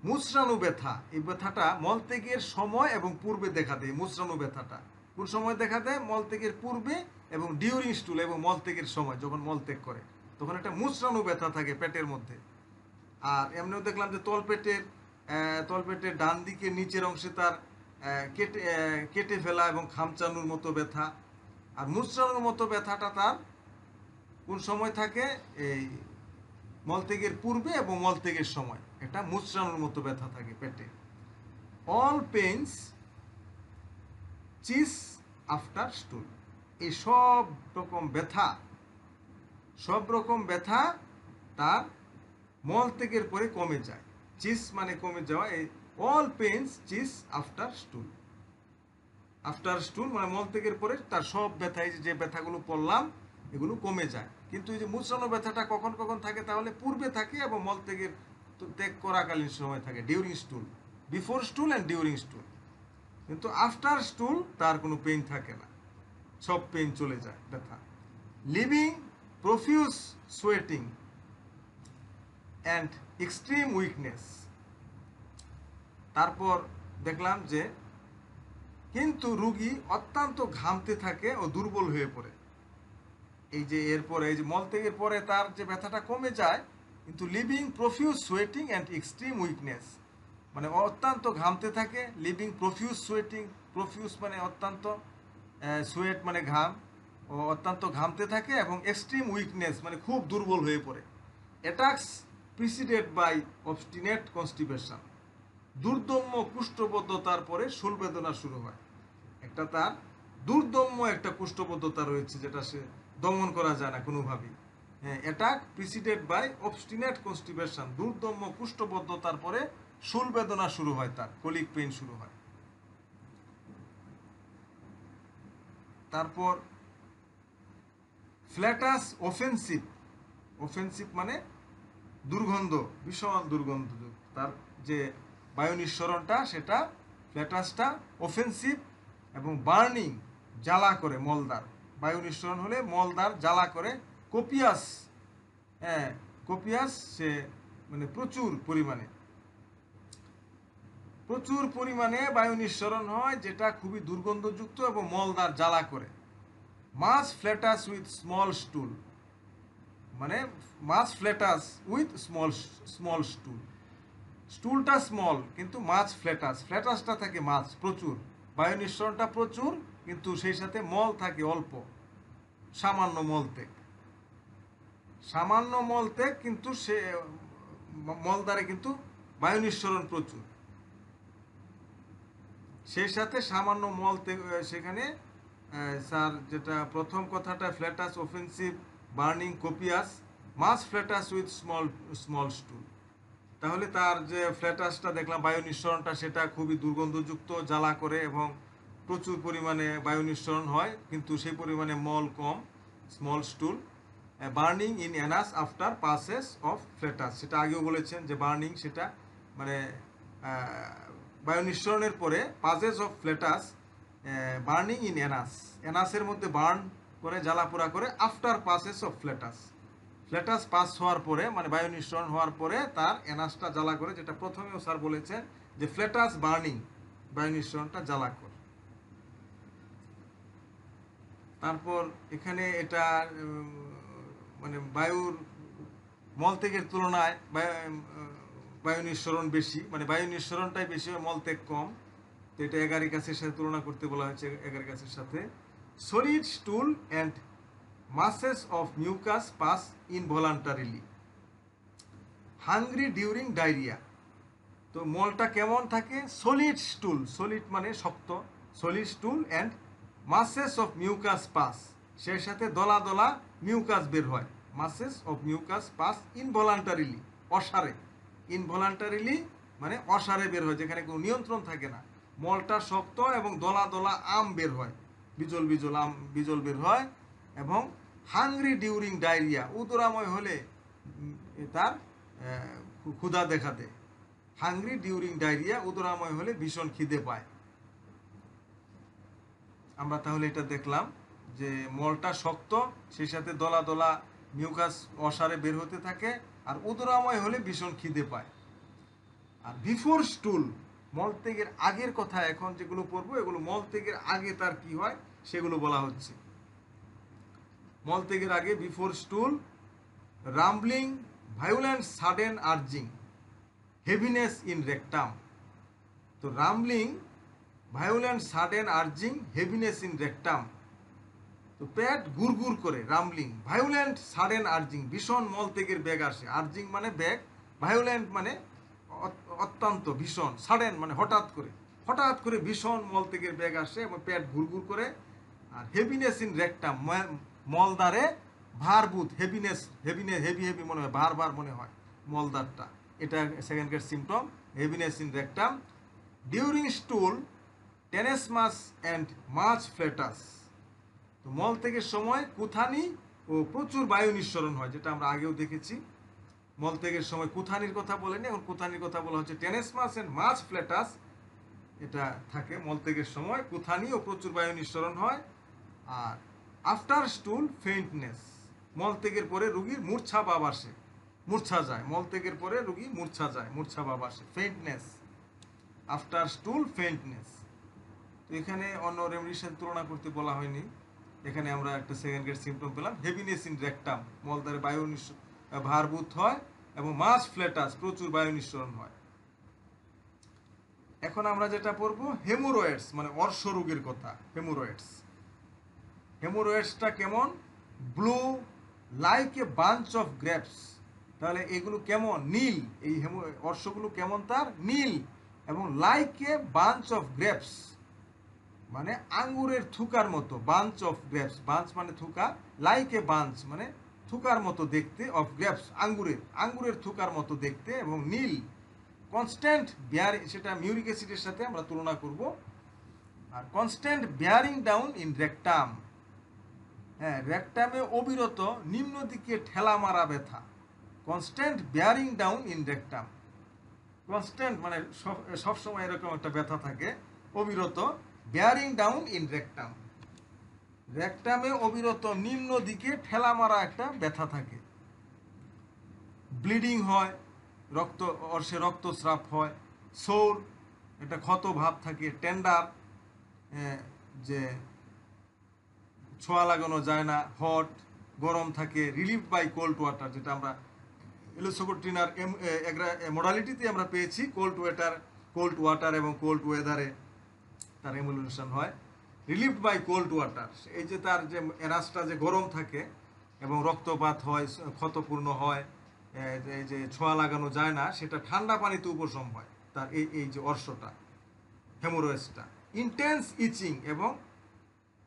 মুচড়ানো ব্যথা। এই ব্যথাটা মলত্যাগের সময় এবং পূর্বে দেখা দেয়। মুচড়ানো ব্যথাটা কোন সময় দেখা দেয়? মলত্যাগের পূর্বে এবং ডিউরিং স্টুল, এবং মলত্যাগের সময় যখন মলত্যাগ করে তখন একটা মুচড়ানো ব্যথা থাকে পেটের মধ্যে। আর এমনিও দেখলাম যে তলপেটের ডান দিকের নিচের অংশে তার কেটে ফেলা এবং খামচানোর মতো ব্যথা। আর মুচড়ানোর মতো ব্যথাটা তার কোন সময় থাকে? এই মলত্যাগের পূর্বে এবং মলত্যাগের সময় একটা মুচড়ানোর মতো ব্যথা থাকে পেটে। অল পেইনস চিস আফটার স্টুল। এই সব রকম ব্যথা তার মলত্যাগের পরে কমে যায়। চিস মানে কমে যাওয়া। এই অল পেইনস চিস আফটার স্টুল মানে মলত্যাগের পরে তার সব ব্যথা, যে ব্যথাগুলো পড়লাম এগুলো কমে যায়। কিন্তু এই যে মুচড়ানো ব্যথাটা কখন কখন থাকে, তাহলে পূর্বে থাকে এবং মল ত্যাগ করাকালীন সময় থাকে, ডিউরিং স্টুল, বিফোর স্টুল অ্যান্ড ডিউরিং স্টুল। কিন্তু আফটার স্টুল তার কোনো পেইন থাকে না, সব পেইন চলে যায়, ব্যথা। Leaving profuse sweating and extreme weakness. তারপর দেখলাম যে কিন্তু রুগী অত্যন্ত ঘামতে থাকে ও দুর্বল হয়ে পড়ে। এই যে এরপরে এই যে মলত্যাগের পরে তার যে ব্যথাটা কমে যায়, কিন্তু leaving profuse sweating and extreme weakness, মানে অত্যন্ত ঘামতে থাকে, লিভিং প্রফিউজ সোয়েটিং, প্রফিউজ মানে অত্যন্ত, সোয়েট মানে ঘাম, ও অত্যন্ত ঘামতে থাকে, এবং এক্সট্রিম উইকনেস মানে খুব দুর্বল হয়ে পড়ে। Attacks preceded by obstinate constipation, দুর্দম্য কুষ্ঠবদ্ধতার পরে শূল বেদনা শুরু হয়। একটা তার দুর্দম্য একটা কুষ্ঠবদ্ধতা রয়েছে, যেটা সে দমন করা যায় না কোনোভাবেই। হ্যাঁ, attack preceded by obstinate constipation, দুর্দম্য কুষ্ঠবদ্ধতার পরে শূল বেদনা শুরু হয়, তার কলিক পেইন শুরু হয়। তারপর ফ্ল্যাটাস অফেন্সিভ, অফেন্সিভ মানে দুর্গন্ধ, ভীষণ দুর্গন্ধ, তার যে বায়ু নিঃসরণটা সেটা ফ্ল্যাটাসটা অফেন্সিভ, এবং বার্নিং জ্বালা করে, মলদার বায়ু নিঃসরণ হলে মলদার জ্বালা করে। কোপিয়াস, হ্যাঁ কোপিয়াস, সে মানে প্রচুর পরিমাণে বায়ু নিঃসরণ হয়, যেটা খুবই দুর্গন্ধযুক্ত এবং মলদার জ্বালা করে। মাস ফ্ল্যাটাস উইথ স্মল স্টুল, মানে mass flatus with small stool, স্টুলটা স্মল কিন্তু মাছ ফ্ল্যাটাস, ফ্ল্যাটাসটা থাকে মাছ, প্রচুর বায়ু নিঃসরণটা প্রচুর, কিন্তু সেই সাথে মল থাকে অল্প, সামান্য মলত্যাগ, কিন্তু সে মলদ্বারে কিন্তু বায়ু নিঃসরণ প্রচুর, সেই সাথে সামান্য মলত্যাগ। সেখানে স্যার যেটা প্রথম কথাটা flatus offensive, burning, copious, mass flatus with small stool. তাহলে তার যে ফ্ল্যাটাসটা দেখলাম বায়ু নিঃসরণটা, সেটা খুবই দুর্গন্ধযুক্ত, জ্বালা করে, এবং প্রচুর পরিমাণে বায়ু নিঃসরণ হয়, কিন্তু সেই পরিমাণে মল কম, small stool. Burning in anus after passes of flatus, সেটা আগেও বলেছেন যে বার্নিং সেটা মানে বায়ু নিঃসরণের পরে passes of flatus, burning in অ্যানাসের মধ্যে বার্ন করে, জ্বালাপোড়া করে, after passes of flatus pass হওয়ার পরে, মানে বায়ু নিঃসরণ হওয়ার পরে তার অ্যানাসটা জ্বালা করে, যেটা প্রথমেও স্যার বলেছেন যে ফ্ল্যাটাস বার্নিং, বায়ু নিঃসরণটা জ্বালা করে। তারপর এখানে এটা মানে বায়ুর মলত্যাগের তুলনায় বায়ু নিঃসরণ বেশি, মানে বায়ু নিঃসরণটাই বেশি, মলত্যাগ কম, তো এটা এগারিকাসের সাথে তুলনা করতে বলা হয়েছে, এগারিকাসের সাথে। Solid স্টুল and masses of mucus pass involuntarily. Hungry during diarrhea. তো মলটা কেমন থাকে? সলিড স্টুল, সলিড মানে শক্ত, solid স্টুল and masses of mucus pass, সেই সাথে দলা দলা মিউকাস বের হয়, masses of mucus pass involuntarily, অসারে, ইনভলান্টারিলি মানে অসারে বের হয়, যেখানে কোনো নিয়ন্ত্রণ থাকে না। মলটা শক্ত এবং দলা দলা বের হয়, বিজল বের হয়। এবং হাংরি ডিউরিং ডায়রিয়া, উদরাময় হলে তার ক্ষুধা দেখা দেয়। হাংরি ডিউরিং ডায়রিয়া, উদরাময় হলে ভীষণ খিদে পায়। আমরা তাহলে এটা দেখলাম যে মলটা শক্ত, সেই সাথে দলা দলা মিউকাস অসারে বের হতে থাকে, আর উদরাময় হলে ভীষণ খিদে পায়। আর বিফোর স্টুল, মলত্যাগের আগের কথা এখন যেগুলো পড়বো, এগুলো মলত্যাগের আগে তার কি হয় সেগুলো বলা হচ্ছে। মলত্যাগের আগে before stool, rumbling, violent sudden urging, heaviness in rectum. তো rumbling, violent sudden urging, heaviness in rectum, তো পেট গুড়গুড় করে, রাম্বলিং, ভায়োলেন্ট সাডেন আর্জিং, ভীষণ মলত্যাগের বেগ আসে, আর্জিং মানে বেগ, ভায়োলেন্ট মানে অত্যন্ত ভীষণ, সাডেন মানে হঠাৎ করে ভীষণ মলত্যাগের বেগ আসে এবং পেট গুড়গুড় করে। আর হেভিনেস ইন রেকটাম, মলদারে ভারভূত, হেভি মনে হয়, ভার মনে হয় মলদারটা, এটা second grade symptom, heaviness in rectum. During stool, tenesmus and much flatus, তো মলত্যাগের সময় কুথানি ও প্রচুর বায়ু নিঃসরণ হয়, যেটা আমরা আগেও দেখেছি। মলত্যাগের সময় কুথানির কথা বলেনি, এখন কুথানির কথা বলা হচ্ছে। টেনেসমাস এন্ড মাছ ফ্ল্যাটাস এটা থাকে মলত্যাগের সময়, কুথানি ও প্রচুর বায়ু নিঃসরণ হয়। আর আফটার স্টুল ফেইন্টনেস, মলত্যাগের পরে রোগীর মূর্ছা ভাব আসে, মূর্ছা যায়। মলত্যাগের পরে রোগী মূর্ছা যায়, মূর্ছা ভাব আসে, ফেইন্টনেস, আফটার স্টুল ফেইন্টনেস। তো এখানে অন্য রেমেডির সাথে তুলনা করতে বলা হয়নি। এখানে আমরা একটা সেকেন্ড গ্রেড সিমটম পেলাম, হেভিনেস ইন রেকটাম, মলদ্বারে বায়ু ভারভূত হয়, এবং মাস ফ্ল্যাটাস, প্রচুর বায়ু নিঃসরণ হয়। এখন আমরা যেটা পড়বো হেমোরয়েডস, মানে অর্শ রোগের কথা। হেমোরয়েডস, হেমোরয়েডসটা কেমন? Blue like a bunch of grapes. তাহলে এগুলো কেমন? নীল। এই অর্শগুলো কেমন? তার নীল। এবং like a bunch of grapes মানে আঙ্গুরের থুকার মতো। বাঞ্চ অফ গ্রেপস, বাঞ্চ মানে থুকা, লাইক এ বাঞ্চ মানে থুকার মতো দেখতে, অফ গ্রেপস আঙ্গুরের থুকার মতো দেখতে, এবং নীল। কনস্ট্যান্ট বিয়ারিং, সেটা মিউরিক অ্যাসিডের সাথে আমরা তুলনা করব। আর constant bearing down in rectum, হ্যাঁ, রেকটামে অবিরত নিম্ন দিকে ঠেলা মারা ব্যথা। Constant bearing down in rectum, constant মানে সবসময় এরকম একটা ব্যথা থাকে, অবিরত। বিয়ারিং ডাউন ইন রেকটাম, রেকটামে অবিরত নিম্ন দিকে ঠেলা মারা একটা ব্যথা থাকে। ব্লিডিং হয়, অর্শে রক্তস্রাব হয়। সোর, এটা ক্ষত ভাব থাকে। টেন্ডার, যে ছোঁয়া লাগানো যায় না। হট, গরম থাকে। রিলিফ বাই কোল্ড ওয়াটার, যেটা আমরা এলোসোকোট্রিনার মডালিটিতে আমরা পেয়েছি। কোল্ড ওয়াটার এবং কোল্ড ওয়েদারে তার এমুলেশন হয়। রিলিফ বাই কোল্ড ওয়াটার, এই যে তার যে এনাসটা যে গরম থাকে এবং রক্তপাত হয়, ক্ষতপূর্ণ হয়, এই যে ছোঁয়া লাগানো যায় না, সেটা ঠান্ডা পানিতে উপশম হয় তার এই যে অর্শটা, হেমোরয়েডসটা। ইন্টেন্স ইচিং, এবং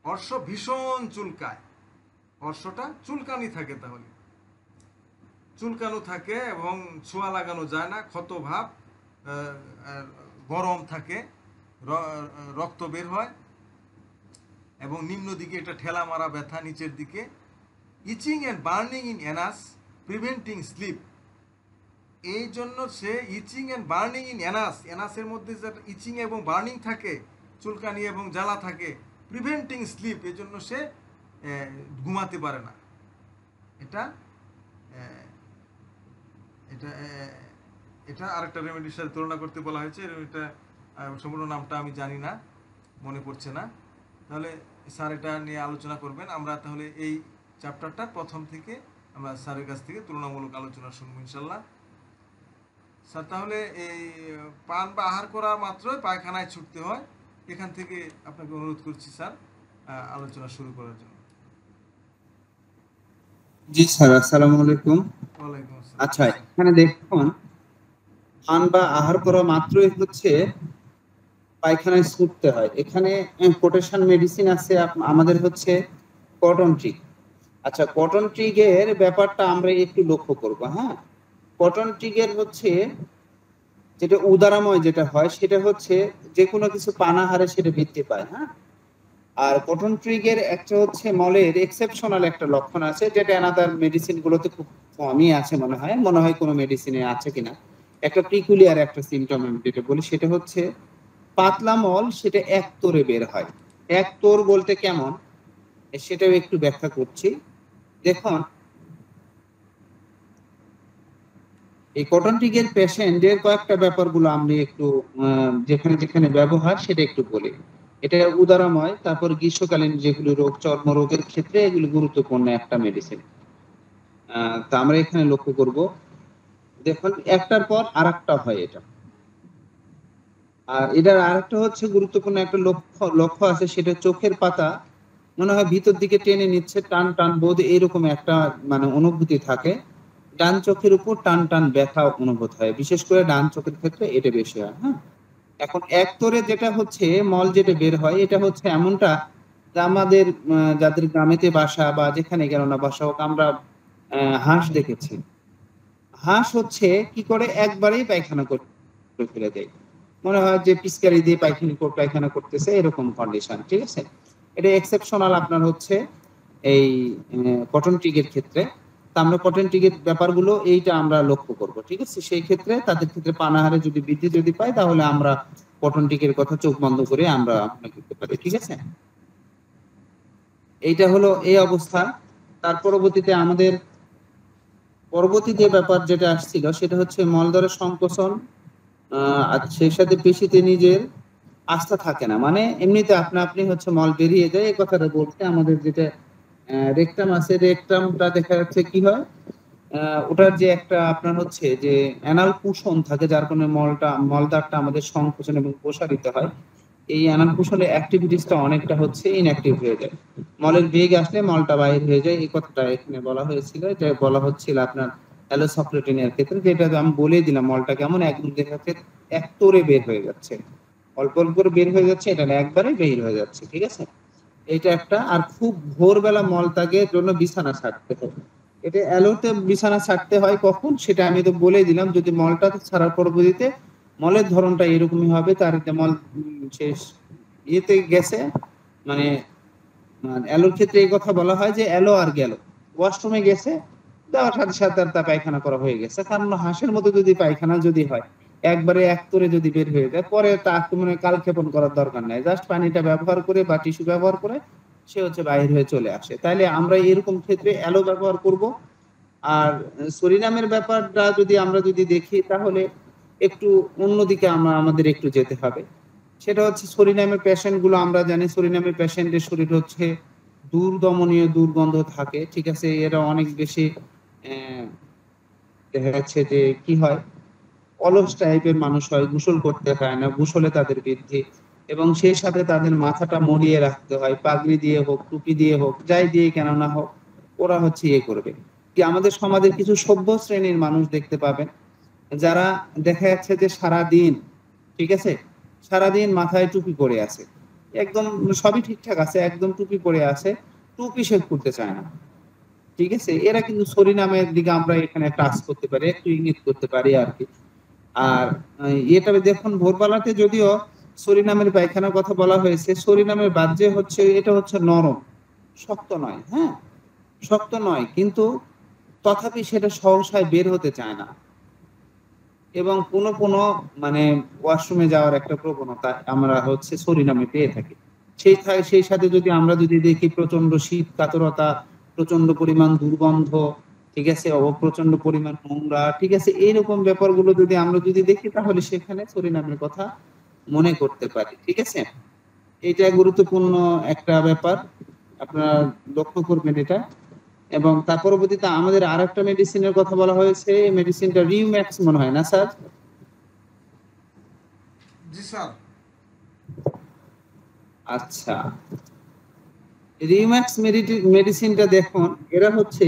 অর্শ ভীষণ চুলকায়। অর্শটা চুলকানি থাকে, তাহলে চুলকানো থাকে এবং ছোঁয়া লাগানো যায় না, ক্ষতভাব, গরম থাকে, রক্ত বের হয়, এবং নিম্ন দিকে এটা ঠেলা মারা ব্যথা, নিচের দিকে। Itching and burning in anus preventing sleep, এই জন্য সে ইচিং অ্যান্ড বার্নিং ইন অ্যানাসের মধ্যে যে ইচিং এবং বার্নিং থাকে, চুলকানি এবং জ্বালা থাকে, প্রিভেন্টিং স্লিপ, এই জন্য সে ঘুমাতে পারে না। এটা এটা এটা আরেকটা রেমেডির সাথে তুলনা করতে বলা হয়েছে। এটা সম্পূর্ণ নামটা আমি জানি না, মনে পড়ছে না। তাহলে স্যার এটা নিয়ে আলোচনা করবেন। আমরা তাহলে এই চ্যাপ্টারটা প্রথম থেকে আমরা স্যারের কাছ থেকে তুলনামূলক আলোচনা শুনবো ইনশাল্লাহ। স্যার, তাহলে এই পান বা আহার করা মাত্রই পায়খানায় ছুটতে হয়, এখান থেকে আপনাকে অনুরোধ করছি স্যার আলোচনা শুরু করার জন্য। জি স্যার, আসসালামু আলাইকুম। ওয়ালাইকুম আসসালাম। আচ্ছা, এখানে দেখুন, পান বা আহার করা মাত্রই হচ্ছে পায়খানায় ছুটতে হয়। এখানে পোটেশন মেডিসিন আছে আমাদের হচ্ছে কটন ট্রিক। আচ্ছা, কটন ট্রিকের ব্যাপারটা আমরা একটু লক্ষ্য করব। হ্যাঁ, কটন ট্রিকের হচ্ছে যেটা উদারাময় যেটা হয়, সেটা হচ্ছে যে কোনো কিছু পানাহারে সেটা বৃদ্ধি পায়। হ্যাঁ, আর কটন ট্রিকের একটা হচ্ছে মলের এক্সেপশনাল একটা লক্ষণ আছে, যেটা অ্যানাদার মেডিসিন গুলোতে খুব কমই আছে মনে হয় কোনো মেডিসিনে আছে কিনা। একটা পিকুলিয়ার একটা সিমটম আমি যেটা বলি, সেটা হচ্ছে পাতলা মল, সেটা এক তোরে বের হয়। এক তোর বলতে কেমন, সেটাও একটু ব্যাখ্যা করছি। দেখুন, এই কটন ট্রিকের পেশেন্টের কয়েকটা ব্যাপারগুলো আমরা একটু যেখানে যেখানে ব্যবহার সেটা একটু বলি। এটা উদারাময়, তারপর গ্রীষ্মকালীন যেগুলো রোগ, চর্মরোগের ক্ষেত্রে এগুলো গুরুত্বপূর্ণ একটা মেডিসিন। তা আমরা এখানে লক্ষ্য করব, দেখুন একটার পর আরেকটা হয় এটা। আর এটার আরেকটা হচ্ছে গুরুত্বপূর্ণ একটা লক্ষ্য আছে, সেটা চোখের পাতা মনে হয় ভিতর দিকে টেনে নিচ্ছে, টান টান বোধ এরকম একটা মানে অনুভূতি থাকে। ডান চোখের উপর টান টান ব্যথা অনুভূত হয়, বিশেষ করে ডান চোখের ক্ষেত্রে এটা বেশি হয়। হ্যাঁ, এখন একতরে যেটা হচ্ছে মল যেটা বের হয়, এটা হচ্ছে এমনটা যে আমাদের যাদের গ্রামেতে বাসা বা যেখানে গেল না বাসা হোক, আমরা হাঁস দেখেছি। হাঁস হচ্ছে কি করে, একবারেই পায়খানা করে ফেলে দেয়, মনে হয় যে পিচকারি দিয়ে পায়খানা করতেছে, এরকম কন্ডিশন। ঠিক আছে, এটা এক্সেপশনাল আপনার হচ্ছে এই কটন টিকের ক্ষেত্রে। তা আমরা কটন টিকের ব্যাপারগুলো এইটা আমরা লক্ষ্য করব, ঠিক আছে? সেই ক্ষেত্রে তাদের ক্ষেত্রে পানাহারে যদি বৃদ্ধি যদি পাই, তাহলে আমরা কটন টিকের কথা চোখ বন্ধ করে আমরা মনে করতে পারি, ঠিক আছে? এইটা হলো এই অবস্থা। তার পরবর্তীতে আমাদের পরবর্তী যে ব্যাপার যেটা আসছিল সেটা হচ্ছে মলদ্বারের সংকোচন, আর সেই সাথে পেশিতে নিজের আস্থা থাকে না, মানে এমনিতে আপনা আপনি হচ্ছে মল বেরিয়ে যায়, এই কথাটা বলতে আমাদের যেটা রেকটাম আছে, রেকটামটা দেখা যাচ্ছে কি হয়, ওটার যে একটা আপনার হচ্ছে যে অ্যানাল কুশন থাকে, যার কারণে মলদ্বারটা আমাদের সংকোচন এবং প্রসারিত হয়। এই অ্যানাল কুশনের অ্যাক্টিভিটিসটা অনেকটা হচ্ছে ইনঅ্যাক্টিভ হয়ে যায়, মলের বেগ আসলে মলটা বাইরে হয়ে যায়, এই কথাটা এখানে বলা হয়েছিল। এটা বলা হচ্ছিল আপনার অ্যালোসক্রেটিনের ক্ষেত্রে, যেটা আমি বলে দিলাম মলটা কেমন একদম দেখা যাচ্ছে এক তোরে বের হয়ে যাচ্ছে, অল্প অল্প করে বের হয়ে যাচ্ছে, এটা না একবারে বের হয়ে যাচ্ছে, ঠিক আছে? এটা একটা। আর খুব ভোরবেলা মল ত্যাগের জন্য বিছানা ছাড়তে হবে। এটা অ্যালোতে বিছানা ছাড়তে হয় কখন, সেটা আমি তো বলে দিলাম। যদি মলটা ছাড়ার পরবর্তীতে মলের ধরনটা এরকমই হবে, তার মল শেষ ইয়েতে গেছে, মানে অ্যালোর ক্ষেত্রে এই কথা বলা হয় যে অ্যালো আর গেল, ওয়াশরুমে গেছে, যাওয়ার সাথে সাথে তার পায়খানা করা হয়ে গেছে। কারণ হাঁসের মতো যদি পায়খানা যদি হয়, একবারে এক তোরে যদি বের হয়ে যায়, পরে তা মানে কালক্ষেপণ করার দরকার নাই, জাস্ট পানিটা ব্যবহার করে বা টিস্যু ব্যবহার করে সে হচ্ছে বাইরে হয়ে চলে আসে। তাইলে আমরা এরকম ক্ষেত্রে অ্যালো ব্যবহার করব। আর সরিনামের ব্যাপারটা যদি আমরা যদি দেখি, তাহলে একটু অন্যদিকে আমাদের একটু যেতে হবে। সেটা হচ্ছে সরিনামের পেশেন্ট গুলো, আমরা জানি সরিনামের পেশেন্টের শরীর হচ্ছে দুর্দমনীয় দুর্গন্ধ থাকে, ঠিক আছে? এরা অনেক বেশি দেখা যাচ্ছে যে কি হয়, অলস টাইপের মানুষ হয়, গোসল করতে পারে না, গোসলে তাদের বৃদ্ধি, এবং সেই সাথে তাদের মাথাটা মরিয়ে রাখতে হয়, পাগড়ি দিয়ে হোক, টুপি দিয়ে হোক, যাই দিয়ে কেন না হোক, ওরা হচ্ছে ইয়ে করবে। কি আমাদের সমাজের কিছু সভ্য শ্রেণীর মানুষ দেখতে পাবেন, যারা দেখা যাচ্ছে যে সারাদিন, ঠিক আছে, সারাদিন মাথায় টুপি পরে আছে, একদম সবই ঠিকঠাক আছে, একদম টুপি পরে আছে, টুপি শেভ করতে চায় না, ঠিক আছে? এরা কিন্তু সরিনামের দিকে আমরা এখানে টাচ করতে পারি, একটু ইঙ্গিত করতে পারি আর কি। আর এটা দেখুন, ভোরবেলাতে যদিও সরিনামের পায়খানার কথা বলা হয়েছে, সরিনামের বাহ্যে হচ্ছে এটা হচ্ছে নরম, শক্ত নয়, হ্যাঁ, শক্ত নয়, কিন্তু তথাপি সেটা সহসায় বের হতে চায় না, এবং কোনো মানে ওয়াশরুমে যাওয়ার একটা প্রবণতা আমরা হচ্ছে সরিনামে পেয়ে থাকি। সেই সাথে যদি আমরা যদি দেখি প্রচন্ড শীত কাতরতা, প্রচন্ড পরিমাণ দুর্গন্ধ, ঠিক আছে, প্রচন্ড পরিমাণ নোংরা, ঠিক আছে, এইরকম ব্যাপারগুলো যদি আমরা যদি দেখি, তাহলে সেখানে সরিনামের কথা মনে করতে পারি, ঠিক আছে? এটা গুরুত্বপূর্ণ একটা ব্যাপার, আপনারা লক্ষ্য করবেন এটা। এবং তার পরবর্তীতে আমাদের আরেকটা মেডিসিনের কথা বলা হয়েছে, মেডিসিনটা রিউম্যাক্স মনে হয় না স্যার? জি স্যার। আচ্ছা, রিউম্যাক্স মেডিসিনটা দেখুন, এরা হচ্ছে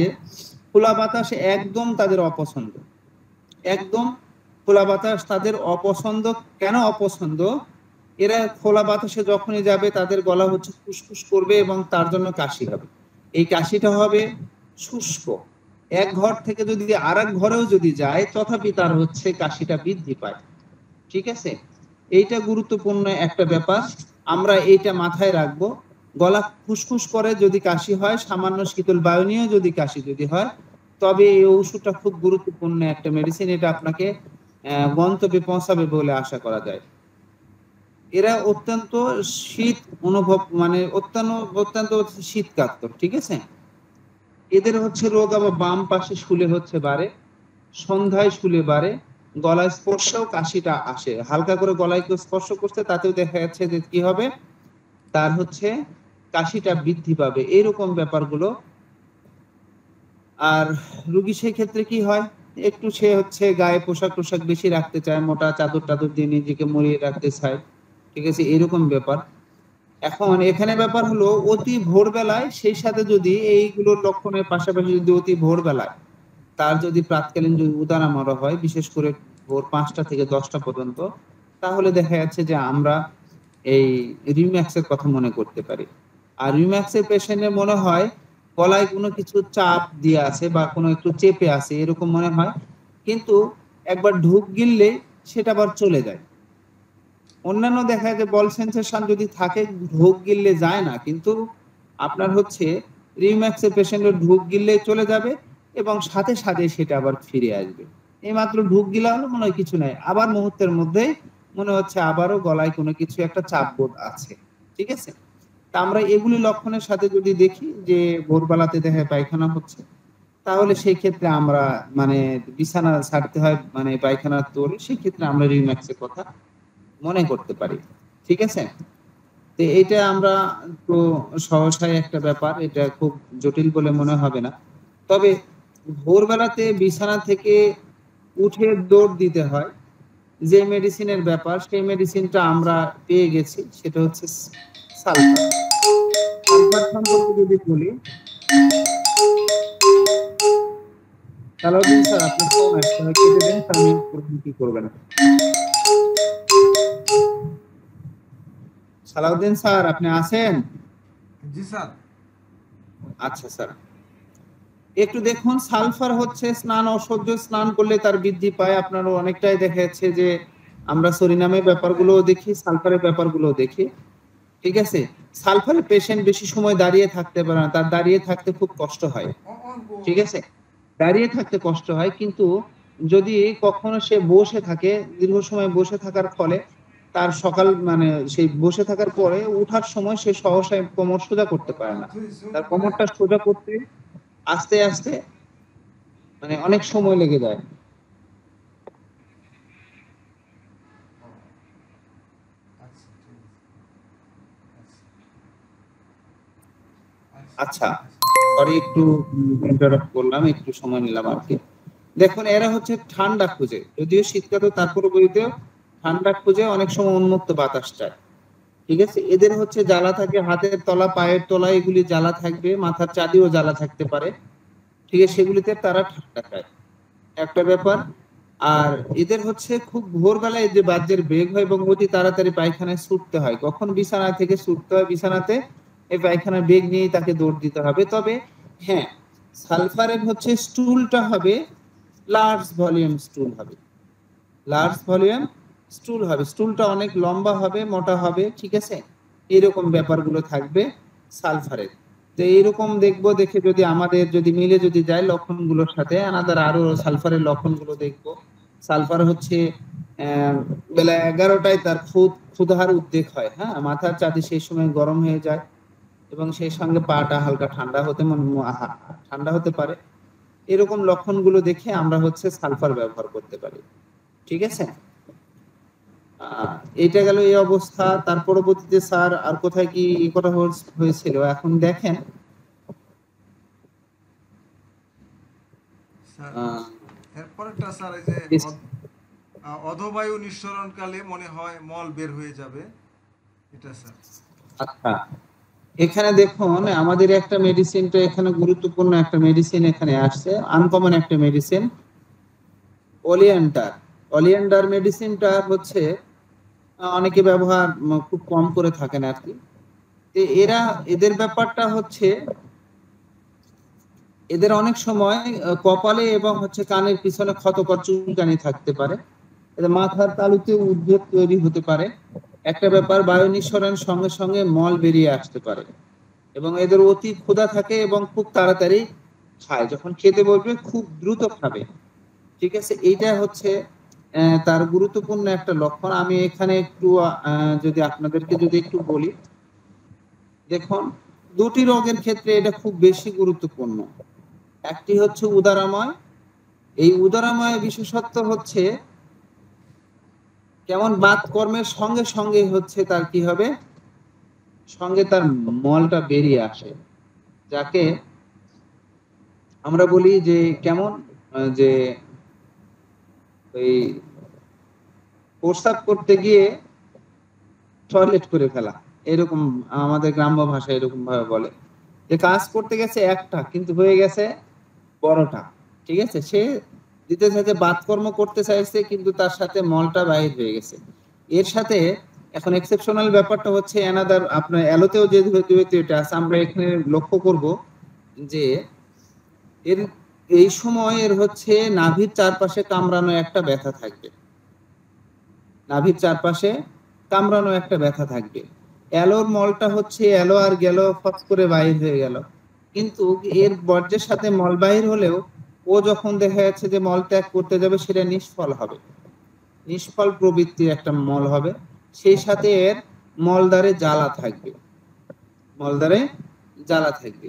খোলা বাতাসে একদম তাদের অপছন্দ, একদম খোলা বাতাস তাদের অপছন্দ। কেন অপছন্দ? এরা খোলা বাতাসে যখনই যাবে তাদের গলা হচ্ছে ফুসফুস করবে এবং তার জন্য কাশি হবে। এই কাশিটা হবে শুষ্ক, এক ঘর থেকে যদি আর এক ঘরেও যদি যায়, তথাপি তার হচ্ছে কাশিটা বৃদ্ধি পায়, ঠিক আছে? এইটা গুরুত্বপূর্ণ একটা ব্যাপার, আমরা এইটা মাথায় রাখবো। গলা ফুসফুস করে যদি কাশি হয়, সামান্য শীতল বায়ু নিয়েও যদি কাশি যদি হয়, তবে এই ওষুধটা খুব গুরুত্বপূর্ণ একটা মেডিসিন, এটা আপনাকে গন্তব্যে পৌঁছাবে বলে আশা করা যায়। এরা অত্যন্ত শীত অনুভব, মানে অত্যন্ত অত্যন্ত শীত কাতর, ঠিক আছে? এদের হচ্ছে রোগ আবার বাম পাশে শুলে হচ্ছে বাড়ে, সন্ধ্যায় শুলে বাড়ে, গলায় স্পর্শেও কাশিটা আসে, হালকা করে গলায় কেউ স্পর্শ করছে, তাতেও দেখা যাচ্ছে যে কি হবে, তার হচ্ছে কাশিটা বৃদ্ধি পাবে, এরকম ব্যাপারগুলো। আর রুগী সেই ক্ষেত্রে কি হয়, একটু সে হচ্ছে গায়ে পোশাক টোশাক বেশি রাখতে চায়, মোটা চাদর টাদর দিয়ে নিজেকে মুড়িয়ে রাখতে চায়, ঠিক আছে, এরকম ব্যাপার। এখন এখানে ব্যাপার হলো অতি ভোরবেলায়, সেই সাথে যদি এইগুলোর লক্ষণের পাশাপাশি যদি অতি ভোরবেলায় তার যদি প্রাতকালীন যদি উদারা মারা হয়, বিশেষ করে ভোর 5টা থেকে 10টা পর্যন্ত, তাহলে দেখা যাচ্ছে যে আমরা এই রিউম্যাক্সের কথা মনে করতে পারি। আর রিউম্যাক্সের পেশেন্টের মনে হয় গলায় কোনো কিছু চাপ দিয়ে আছে বা কোনো একটু চেপে আছে, এরকম মনে হয়, কিন্তু একবার ঢুক গিললে সেটা আবার চলে যায়। অন্যান্য দেখা যায় বল সেন্সেশন যদি থাকে, ঢোক গিললে যায় না, কিন্তু আপনার হচ্ছে রিউম্যাক্সের পেশেন্টের ঢুক গিললেই চলে যাবে এবং সাথে সাথে সেটা আবার ফিরে আসবে। এই মাত্র ঢুক গিলা হলো, মনে হয় কিছু নাই, আবার মুহূর্তের মধ্যেই মনে হচ্ছে আবারও গলায় কোনো কিছু একটা চাপ বোধ আছে। ঠিক আছে, তা আমরা এগুলি লক্ষণের সাথে যদি দেখি যে ভোরবেলাতে দেখে পায়খানা হচ্ছে, তাহলে সেই ক্ষেত্রে আমরা মানে বিছানা ছাড়তে হয়, মানে পায়খানা তোলে, সেই ক্ষেত্রে আমরা রিউম্যাক্সের কথা মনে করতে পারি। ঠিক আছে, তো এইটা আমরা তো সহসাই একটা ব্যাপার, এটা খুব জটিল বলে মনে হবে না। তবে ভোরবেলাতে বিছানা থেকে উঠে দৌড় দিতে হয়, যে মেডিসিনের ব্যাপার, সেই মেডিসিনটা আমরা পেয়ে গেছি, সেটা হচ্ছে সালফার। সালফার সম্পর্কে যদি বলি, সালাউদ্দিন স্যার আপনি ফোন আসছে, কেটে দেন, আমি কি করবেন। সালাউদ্দিন স্যার আপনি আছেন? জি স্যার। আচ্ছা স্যার, একটু দেখুন, সালফার হচ্ছে স্নান ঔষধ, স্নান করলে তার বৃদ্ধি পায়। আপনারও অনেকটাই দেখা যাচ্ছে যে আমরা সরিনামের ব্যাপারগুলো দেখি, সালফারের ব্যাপারগুলো দেখি। ঠিক আছে, সালফারের পেশেন্ট বেশি সময় দাঁড়িয়ে থাকতে পারে না, তার দাঁড়িয়ে থাকতে খুব কষ্ট হয়। ঠিক আছে, দাঁড়িয়ে থাকতে কষ্ট হয়, কিন্তু যদি কখনো সে বসে থাকে, দীর্ঘ সময় বসে থাকার ফলে তার সকাল মানে সেই বসে থাকার পরে উঠার সময় সে সহসায় কোমর সোজা করতে পারে না। তার কোমরটা সোজা করতে আস্তে আস্তে মানে অনেক সময় লেগে যায়। আচ্ছা, সরি একটু ইন্টারাপ্ট করলাম, একটু সময় নিলাম আর কি। দেখুন, এরা হচ্ছে ঠান্ডা খুঁজে, যদিও শীতকালে তারপরে বইতেও ঠান্ডা খুঁজে অনেক সময় উন্মুক্ত বাতাস চায়। ঠিক আছে, এদের হচ্ছে জ্বালা থাকে হাতের তলা, পায়ের তলা, এগুলি জ্বালা থাকবে, মাথার চাঁদিও জ্বালা থাকতে পারে। ঠিক আছে, সেগুলিতে তারা ঠান্ডা খায়, একটা ব্যাপার। আর এদের হচ্ছে খুব ভোরবেলায় যে বাজ্যের বেগ হয় এবং অতি তাড়াতাড়ি পায়খানায় ছুটতে হয়। কখন বিছানা থেকে ছুটতে হয়, বিছানাতে এই পায়খানার বেগ নিয়েই তাকে দৌড় দিতে হবে। তবে হ্যাঁ, সালফারের হচ্ছে স্টুলটা হবে লার্জ ভলিউম স্টুল হবে, লার্জ ভলিউম স্টুল হবে, স্টুলটা অনেক লম্বা হবে, মোটা হবে। ঠিক আছে, এরকম ব্যাপারগুলো থাকবে সালফারের। তো এইরকম দেখবো, দেখে যদি আমাদের যদি মিলে যদি যায় লক্ষণগুলোর সাথে, আমাদের আরো সালফারের লক্ষণগুলো দেখবো। সালফার হচ্ছে বেলা 11টায় তার ক্ষুধার উদ্রেক হয়, হ্যাঁ, মাথার চাঁদি সেই সময় গরম হয়ে যায় এবং সেই সঙ্গে পাটা হালকা ঠান্ডা হতে ঠান্ডা হতে পারে। এরকম লক্ষণগুলো দেখে আমরা হচ্ছে সালফার ব্যবহার করতে পারি। ঠিক আছে, এটা গেল এই অবস্থা। তার পরবর্তীতে স্যার আর কোথায় কি এই কথা হয়েছিল এখন দেখেন। স্যার এরপরেরটা স্যার, এই যে অধবায়ু নিঃসরণকালে মনে হয় মল বের হয়ে যাবে, এটা স্যার। আচ্ছা, এখানে দেখুন আমাদের একটা মেডিসিনটা এখানে গুরুত্বপূর্ণ একটা মেডিসিন এখানে আসছে, আনকমন একটা মেডিসিন, অলিয়েন্ডার। অলিয়েন্ডার মেডিসিনটা হচ্ছে অনেকে ব্যবহার খুব কম করে থাকেন আর কি। এরা এদের ব্যাপারটা হচ্ছে এদের অনেক সময় কপালে এবং হচ্ছে কানের পিছনে ক্ষতকর চুলকানি থাকতে পারে, এদের মাথার তালুতে উদ্বেগ তৈরি হতে পারে। একটা ব্যাপার, বায়ু নিঃসরণের সঙ্গে সঙ্গে মল বেরিয়ে আসতে পারে এবং এদের অতি ক্ষুধা থাকে এবং খুব তাড়াতাড়ি খায়, যখন খেতে বলবে খুব দ্রুত খাবে। ঠিক আছে, এইটা হচ্ছে তার গুরুত্বপূর্ণ একটা লক্ষণ। আমি এখানে একটু যদি আপনাদেরকে যদি একটু বলি, দেখুন দুটি রোগের ক্ষেত্রে এটা খুব বেশি গুরুত্বপূর্ণ। একটি হচ্ছে উদারাময়, এই উদারাময় বিশেষত্ব হচ্ছে কেমন বাত কর্মের সঙ্গে সঙ্গে হচ্ছে তার কি হবে, সঙ্গে তার মলটা বেরিয়ে আসে, যাকে আমরা বলি যে কেমন যে ওই প্রস্রাব করতে গিয়ে টয়লেট করে ফেলা, এরকম আমাদের গ্রাম্য ভাষায় এরকম ভাবে বলে, যে কাজ করতে গেছে একটা কিন্তু হয়ে গেছে বড়টা। ঠিক আছে, সে দিতে চাইছে বাতকর্ম করতে চাইছে কিন্তু তার সাথে মলটা বাইর হয়ে গেছে। এর সাথে এখন এক্সেপশনাল ব্যাপারটা হচ্ছে অ্যানাদার, আপনার অ্যালোতেও যে যেহেতু এটা আছে, আমরা এখানে লক্ষ্য করব যে এর এই সময় এর হচ্ছে নাভির চারপাশে কামড়ানো একটা ব্যথা থাকবে, নাভির চারপাশে কামড়ানো একটা ব্যথা থাকবে। অ্যালোর মলটা হচ্ছে অ্যালো আর গেল, ফস করে বাইর হয়ে গেল। কিন্তু এর বর্জ্যের সাথে মল বাহির হলেও ও যখন দেখা যাচ্ছে যে মল ত্যাগ করতে যাবে সেটা নিষ্ফল হবে, নিষ্ফল প্রবৃত্তির একটা মল হবে। সেই সাথে এর মলদ্বারে জ্বালা থাকবে, মলদ্বারে জ্বালা থাকবে।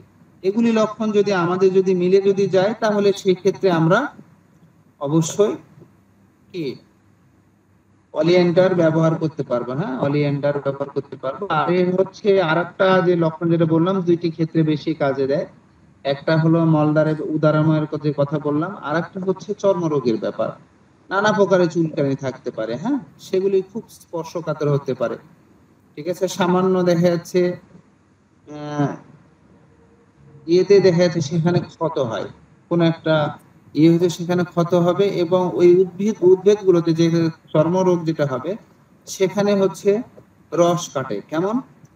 এগুলি লক্ষণ যদি আমাদের যদি মিলে যদি যায় তাহলে সেই ক্ষেত্রে আমরা অবশ্যই কি অলিয়েন্ডার ব্যবহার করতে পারবো। হ্যাঁ, অলিয়েন্ডার ব্যবহার করতে পারবো। আর এর হচ্ছে আরেকটা যে লক্ষণ যেটা বললাম দুইটি ক্ষেত্রে বেশি কাজে দেয়। একটা হলো মলদ্বারের উদারাময়ের কথা বললাম, আর একটা হচ্ছে চর্মরোগের ব্যাপার। নানা প্রকারের চুলকানি থাকতে পারে, হ্যাঁ, সেগুলি খুব স্পর্শকাতর হতে পারে। ঠিক আছে, সামান্য দেখা যাচ্ছে ইয়েতে দেখা যাচ্ছে সেখানে ক্ষত হয়, কোন একটা ইয়ে হচ্ছে সেখানে ক্ষত হবে, এবং ওই উদ্ভিদ গুলোতে যে চর্মরোগ যেটা হবে সেখানে হচ্ছে রস কাটে। কেমন?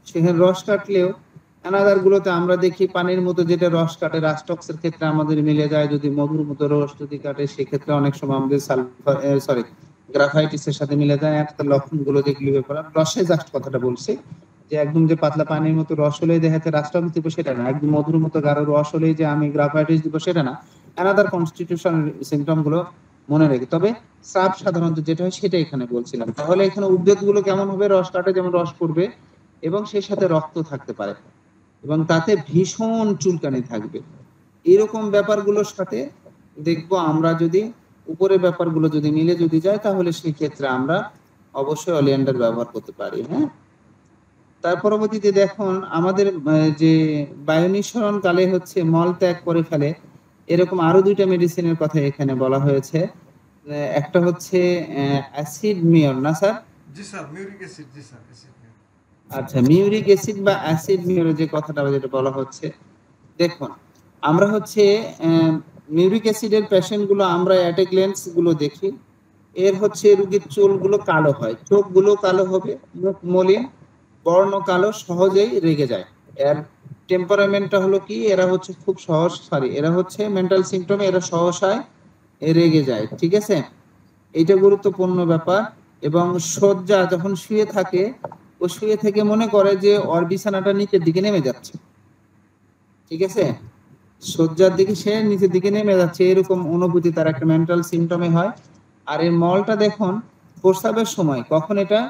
সেখানে রস কাটলেও অ্যানাদার গুলোতে আমরা দেখি পানির মতো যেটা রস কাটে, রাস্টক্সের ক্ষেত্রে আমাদের মিলে যায়। যদি মধুর মতো রস যদি কাটে সেক্ষেত্রে অনেক সময় আমাদের গ্রাফাইটিসের সাথে মিলে যায়। একটা লক্ষণ গুলো যেগুলি ব্যাপার রসে জাস্ট কথাটা বলছি, যে একদম যে পাতলা পানির মতো রস হলেই দেখা যাচ্ছে রাস্টক্স দিব সেটা না, একদম মধুর মতো গাঢ় রস হলেই যে আমি গ্রাফাইটিস দিব সেটা না। অ্যানাদার কনস্টিটিউশন সিমটম গুলো মনে রেখে, তবে স্রাব সাধারণত যেটা হয় সেটা এখানে বলছিলাম। তাহলে এখানে উদ্ভিদ গুলো কেমন হবে? রস কাটে যেমন রস পড়বে, এবং সেই সাথে রক্ত থাকতে পারে, এবং তাতে ভীষণ চুলকানি থাকবে। এরকম ব্যাপারগুলোর সাথে দেখবো আমরা যদি উপরের ব্যাপারগুলো যদি মিলে যদি যায় তাহলে সেই ক্ষেত্রে আমরা অবশ্যই অলিয়েন্ডার ব্যবহার করতে পারি। হ্যাঁ, তার পরবর্তীতে দেখুন আমাদের যে বায়ু নিঃসরণ কালে হচ্ছে মল ত্যাগ করে ফেলে, এরকম আরো দুইটা মেডিসিনের কথা এখানে বলা হয়েছে। একটা হচ্ছে অ্যাসিড মিওর, না স্যার? জি স্যার, মিউরিক অ্যাসিড। জি স্যার, অ্যাসিড। আচ্ছা, মিউরিক অ্যাসিড বা অ্যাসিড মিওর যে কথাটা যেটা বলা হচ্ছে, দেখুন আমরা হচ্ছে মিউরিক অ্যাসিডের পেশেন্ট গুলো আমরা অ্যাটাক লেন্স গুলো দেখি, এর হচ্ছে রোগীর চুলগুলো কালো হয়, চোখগুলো কালো হবে, মুখ মলিন, বর্ণ কালো, সহজেই রেগে যায়। এর টেম্পারামেন্টটা হলো কি, এরা হচ্ছে খুব সহজ, এরা হচ্ছে মেন্টাল সিম্পটমে এরা সহসায় রেগে যায়। ঠিক আছে, এটা গুরুত্বপূর্ণ ব্যাপার। এবং শয্যা যখন শুয়ে থাকে, ও শুয়ে থেকে মনে করে যে ওর বিছানাটা নিচের দিকে নেমে যাচ্ছে। ঠিক আছে, শয্যার দিকে সে নিচের দিকে নেমে যাচ্ছে, এরকম অনুভূতি তার একটা মেন্টাল সিমটমে হয়। আর এই মলটা দেখুন প্রস্রাবের সময় কখন এটা,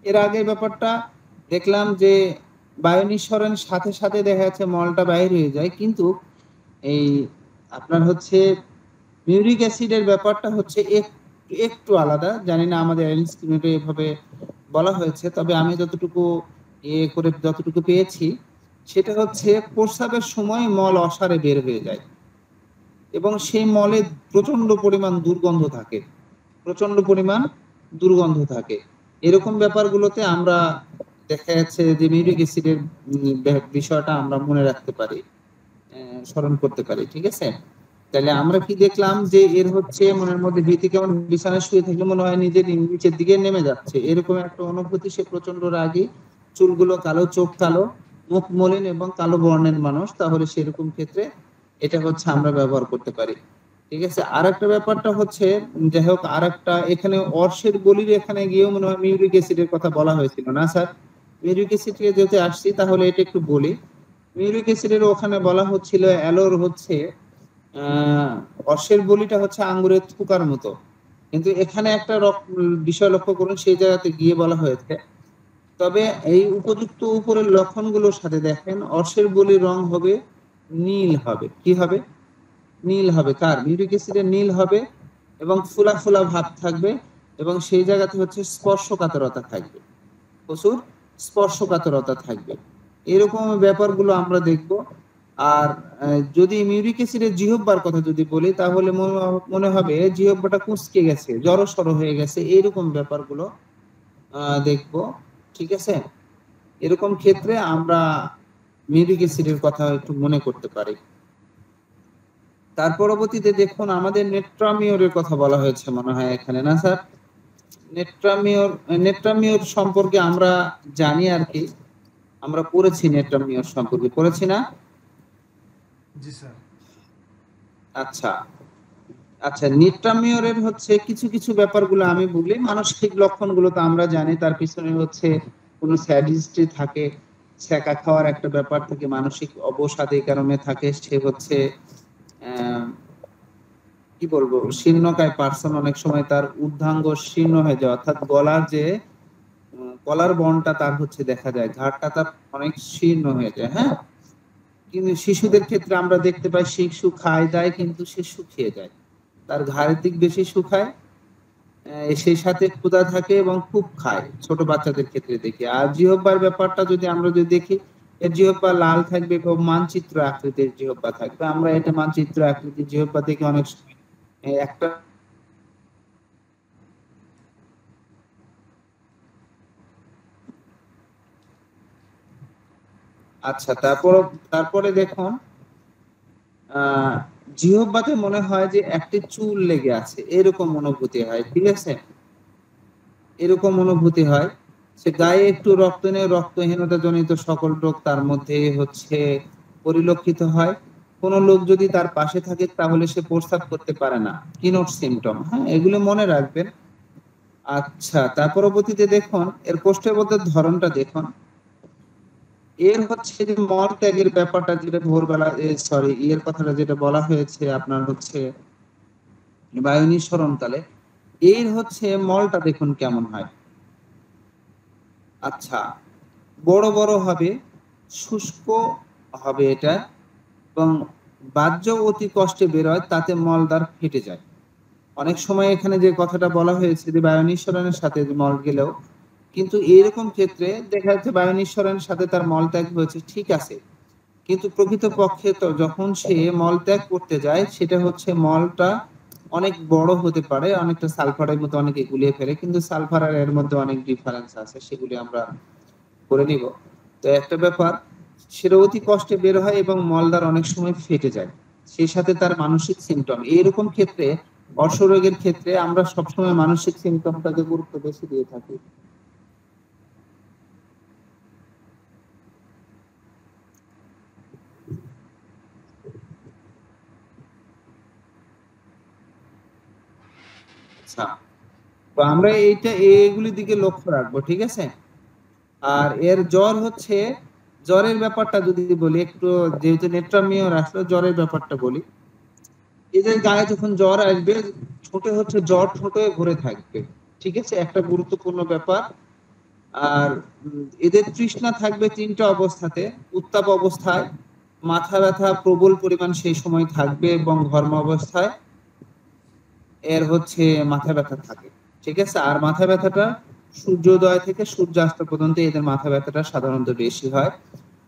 এর আগে ব্যাপারটা দেখলাম যে বায়ু নিঃসরণের সাথে সাথে দেখা যাচ্ছে মলটা বাইরে হয়ে যায়, কিন্তু এই আপনার হচ্ছে মিউরিক অ্যাসিডের ব্যাপারটা হচ্ছে একটু আলাদা। জানি না আমাদের ইনস্টিটিউটে এভাবে বলা হয়েছে, তবে আমি যতটুকু করে যতটুকু পেয়েছি সেটা হচ্ছে প্রস্রাবের সময় মল অসারে বের হয়ে যায়, এবং সেই মলে প্রচন্ড পরিমাণ দুর্গন্ধ থাকে, প্রচন্ড পরিমাণ দুর্গন্ধ থাকে। এরকম ব্যাপারগুলোতে আমরা দেখা যাচ্ছে যে মিউরিক অ্যাসিডের বিষয়টা আমরা মনে রাখতে পারি, স্মরণ করতে পারি। ঠিক আছে, তাহলে আমরা কি দেখলাম যে এর হচ্ছে মনের মধ্যে ভীতি, কেমন বিছানায় শুয়ে থাকলে মনে হয় নিজের নিচের দিকে নেমে যাচ্ছে, এরকম একটা অনুভূতি। সে প্রচন্ড রাগী, চুলগুলো কালো, চোখ কালো, মুখ মলিন এবং কালো বর্ণের মানুষ, তাহলে সেরকম ক্ষেত্রে এটা হচ্ছে আমরা ব্যবহার করতে পারি। ঠিক আছে, আর একটা ব্যাপারটা হচ্ছে, যাই হোক, আর একটা এখানে অর্শের বলির এখানে গিয়েও মনে হয় মিউরিক অ্যাসিডের কথা বলা হয়েছিল, না স্যার? মিউরিক অ্যাসিডে যেতে আসছি তাহলে এটা একটু বলি। মিউরিক অ্যাসিডের ওখানে বলা হচ্ছিল অ্যালোর হচ্ছে অর্শের বলিটা হচ্ছে আঙ্গুরের থুকার মতো, কিন্তু এখানে একটা বিষয় লক্ষ্য করুন, সেই জায়গাতে গিয়ে বলা হয়েছে, তবে এই উপযুক্ত উপরের লক্ষণগুলোর সাথে দেখেন অর্শের বলির রং হবে নীল হবে। কি হবে? নীল হবে। কার? মিউরিক অ্যাসিডের নীল হবে, এবং ফুলা ফুলা ভাব থাকবে, এবং সেই জায়গাতে হচ্ছে স্পর্শকাতরতা থাকবে, প্রচুর স্পর্শকাতরতা থাকবে। এরকম ব্যাপারগুলো আমরা দেখব। আর যদি মিউরিক অ্যাসিডের জিহ্বার কথা যদি বলি তাহলে মনে হবে জিহ্বাটা কুঁচকে গেছে, জড়সড় হয়ে গেছে, এরকম ব্যাপারগুলো দেখব। ঠিক আছে, এরকম ক্ষেত্রে আমরা মিউরিক অ্যাসিডের কথা একটু মনে করতে পারি। তার পরবর্তীতে দেখুন আমাদের নেট্রামিওরের কথা বলা হয়েছে মনে হয় এখানে, না স্যার? নেট্রামিওর সম্পর্কে আমরা জানি আর কি, আমরা পড়েছি নেট্রামিওর সম্পর্কে, পড়েছি না? জি স্যার। আচ্ছা আচ্ছা, নেট্রামিওরের হচ্ছে কিছু কিছু ব্যাপারগুলো আমি বলি। মানসিক লক্ষণগুলো তো আমরা জানি, তার পিছনে হচ্ছে কোনো স্যাড হিস্ট্রি থাকে, ছ্যাঁকা খাওয়ার একটা ব্যাপার থাকে, মানসিক অবসাদ এই কারণে থাকে, সে হচ্ছে আহ, কি বলবো, শীর্ণকায় পার্সন, অনেক সময় তার ঊর্ধ্বাঙ্গ শীর্ণ হয়ে যায়, অর্থাৎ গলার যে গলার বনটা তার হচ্ছে দেখা যায়, ঘাড়টা তার অনেক শীর্ণ হয়ে যায়। হ্যাঁ, কিন্তু শিশুদের ক্ষেত্রে আমরা দেখতে পাই শিশু খায় দায় কিন্তু সে শুকিয়ে যায়, তার ঘাড়ের দিক বেশি শুকায়, সেই সাথে ক্ষুধা থাকে এবং খুব খায়, ছোট বাচ্চাদের ক্ষেত্রে দেখি। আর জিহ্বার ব্যাপারটা যদি আমরা যদি দেখি, এর জিহ্বা লাল থাকবে এবং মানচিত্র আকৃতির জিহ্বা থাকবে। আমরা এটা মানচিত্র আকৃতির জিহ্বা থেকে অনেক সময় একটা আচ্ছা, তারপরে দেখুন আহ জিহ্বাতে মনে হয় যে একটি চুল লেগে আছে, এরকম অনুভূতি হয়। ঠিক আছে, এরকম অনুভূতি হয়। সে গায়ে একটু রক্ত নেই, রক্তহীনতা জনিত সকল রোগ তার মধ্যে হচ্ছে পরিলক্ষিত হয়। কোন লোক যদি তার পাশে থাকে তাহলে সে প্রস্রাব করতে পারে না, কিনোট সিমটম। হ্যাঁ, এগুলো মনে রাখবেন। আচ্ছা, তার পরবর্তীতে দেখুন এর কোষ্ঠবদ্ধের ধরনটা দেখুন। এর হচ্ছে যে মল ত্যাগের ব্যাপারটা, যেটা ভোরবেলা সরি এর কথাটা যেটা বলা হয়েছে আপনার হচ্ছে বায়ু নিঃসরণকালে, এর হচ্ছে মলটা দেখুন কেমন হয়। আচ্ছা, বড় বড় হবে, শুষ্ক হবে এটা, এবং বাহ্য অতি কষ্টে বেরোয়, তাতে মলদ্বার ফেটে যায়। অনেক সময় এখানে যে কথাটা বলা হয়েছে যে বায়ু নিঃসরণের সাথে যে মল গেলেও, কিন্তু এরকম ক্ষেত্রে দেখা যাচ্ছে বায়ু নিঃসরণের সাথে তার মল ত্যাগ হয়েছে, ঠিক আছে, কিন্তু প্রকৃত পক্ষে তো যখন সে মল ত্যাগ করতে যায়, সেটা হচ্ছে মলটা অনেক বড় হতে পারে, অনেকটা সালফারের মতো অনেকে গুলিয়ে ফেলে, কিন্তু সালফার আর এর মধ্যে অনেক ডিফারেন্স আছে, সেগুলি আমরা করে নিব। তো একটা ব্যাপার, সেটা অতি কষ্টে বের হয় এবং মলদ্বার অনেক সময় ফেটে যায়, সেই সাথে তার মানসিক সিমটম। এইরকম ক্ষেত্রে অর্শরোগের ক্ষেত্রে আমরা সবসময় মানসিক সিমটমটাকে গুরুত্ব বেশি দিয়ে থাকি। আচ্ছা, তো আমরা এইগুলির দিকে লক্ষ্য রাখবো, ঠিক আছে। আর এর জ্বর হচ্ছে, জ্বরের ব্যাপারটা যদি বলি একটু, যেহেতু নেট্রামিয়র আসলো, জ্বরের ব্যাপারটা বলি। এদের গায়ে যখন জ্বর আসবে, ঠোঁটে হচ্ছে জ্বর ঠোঁটে ঘুরে থাকবে, ঠিক আছে, একটা গুরুত্বপূর্ণ ব্যাপার। আর এদের তৃষ্ণা থাকবে তিনটা অবস্থাতে: উত্তাপ অবস্থায়, মাথা ব্যথা প্রবল পরিমাণ সেই সময় থাকবে, এবং ঘর্ম অবস্থায় এর হচ্ছে মাথা ব্যথা থাকে, ঠিক আছে। আর মাথা ব্যথাটা সূর্যোদয় থেকে সূর্যাস্ত পর্যন্ত এদের মাথা ব্যথাটা সাধারণত বেশি হয়।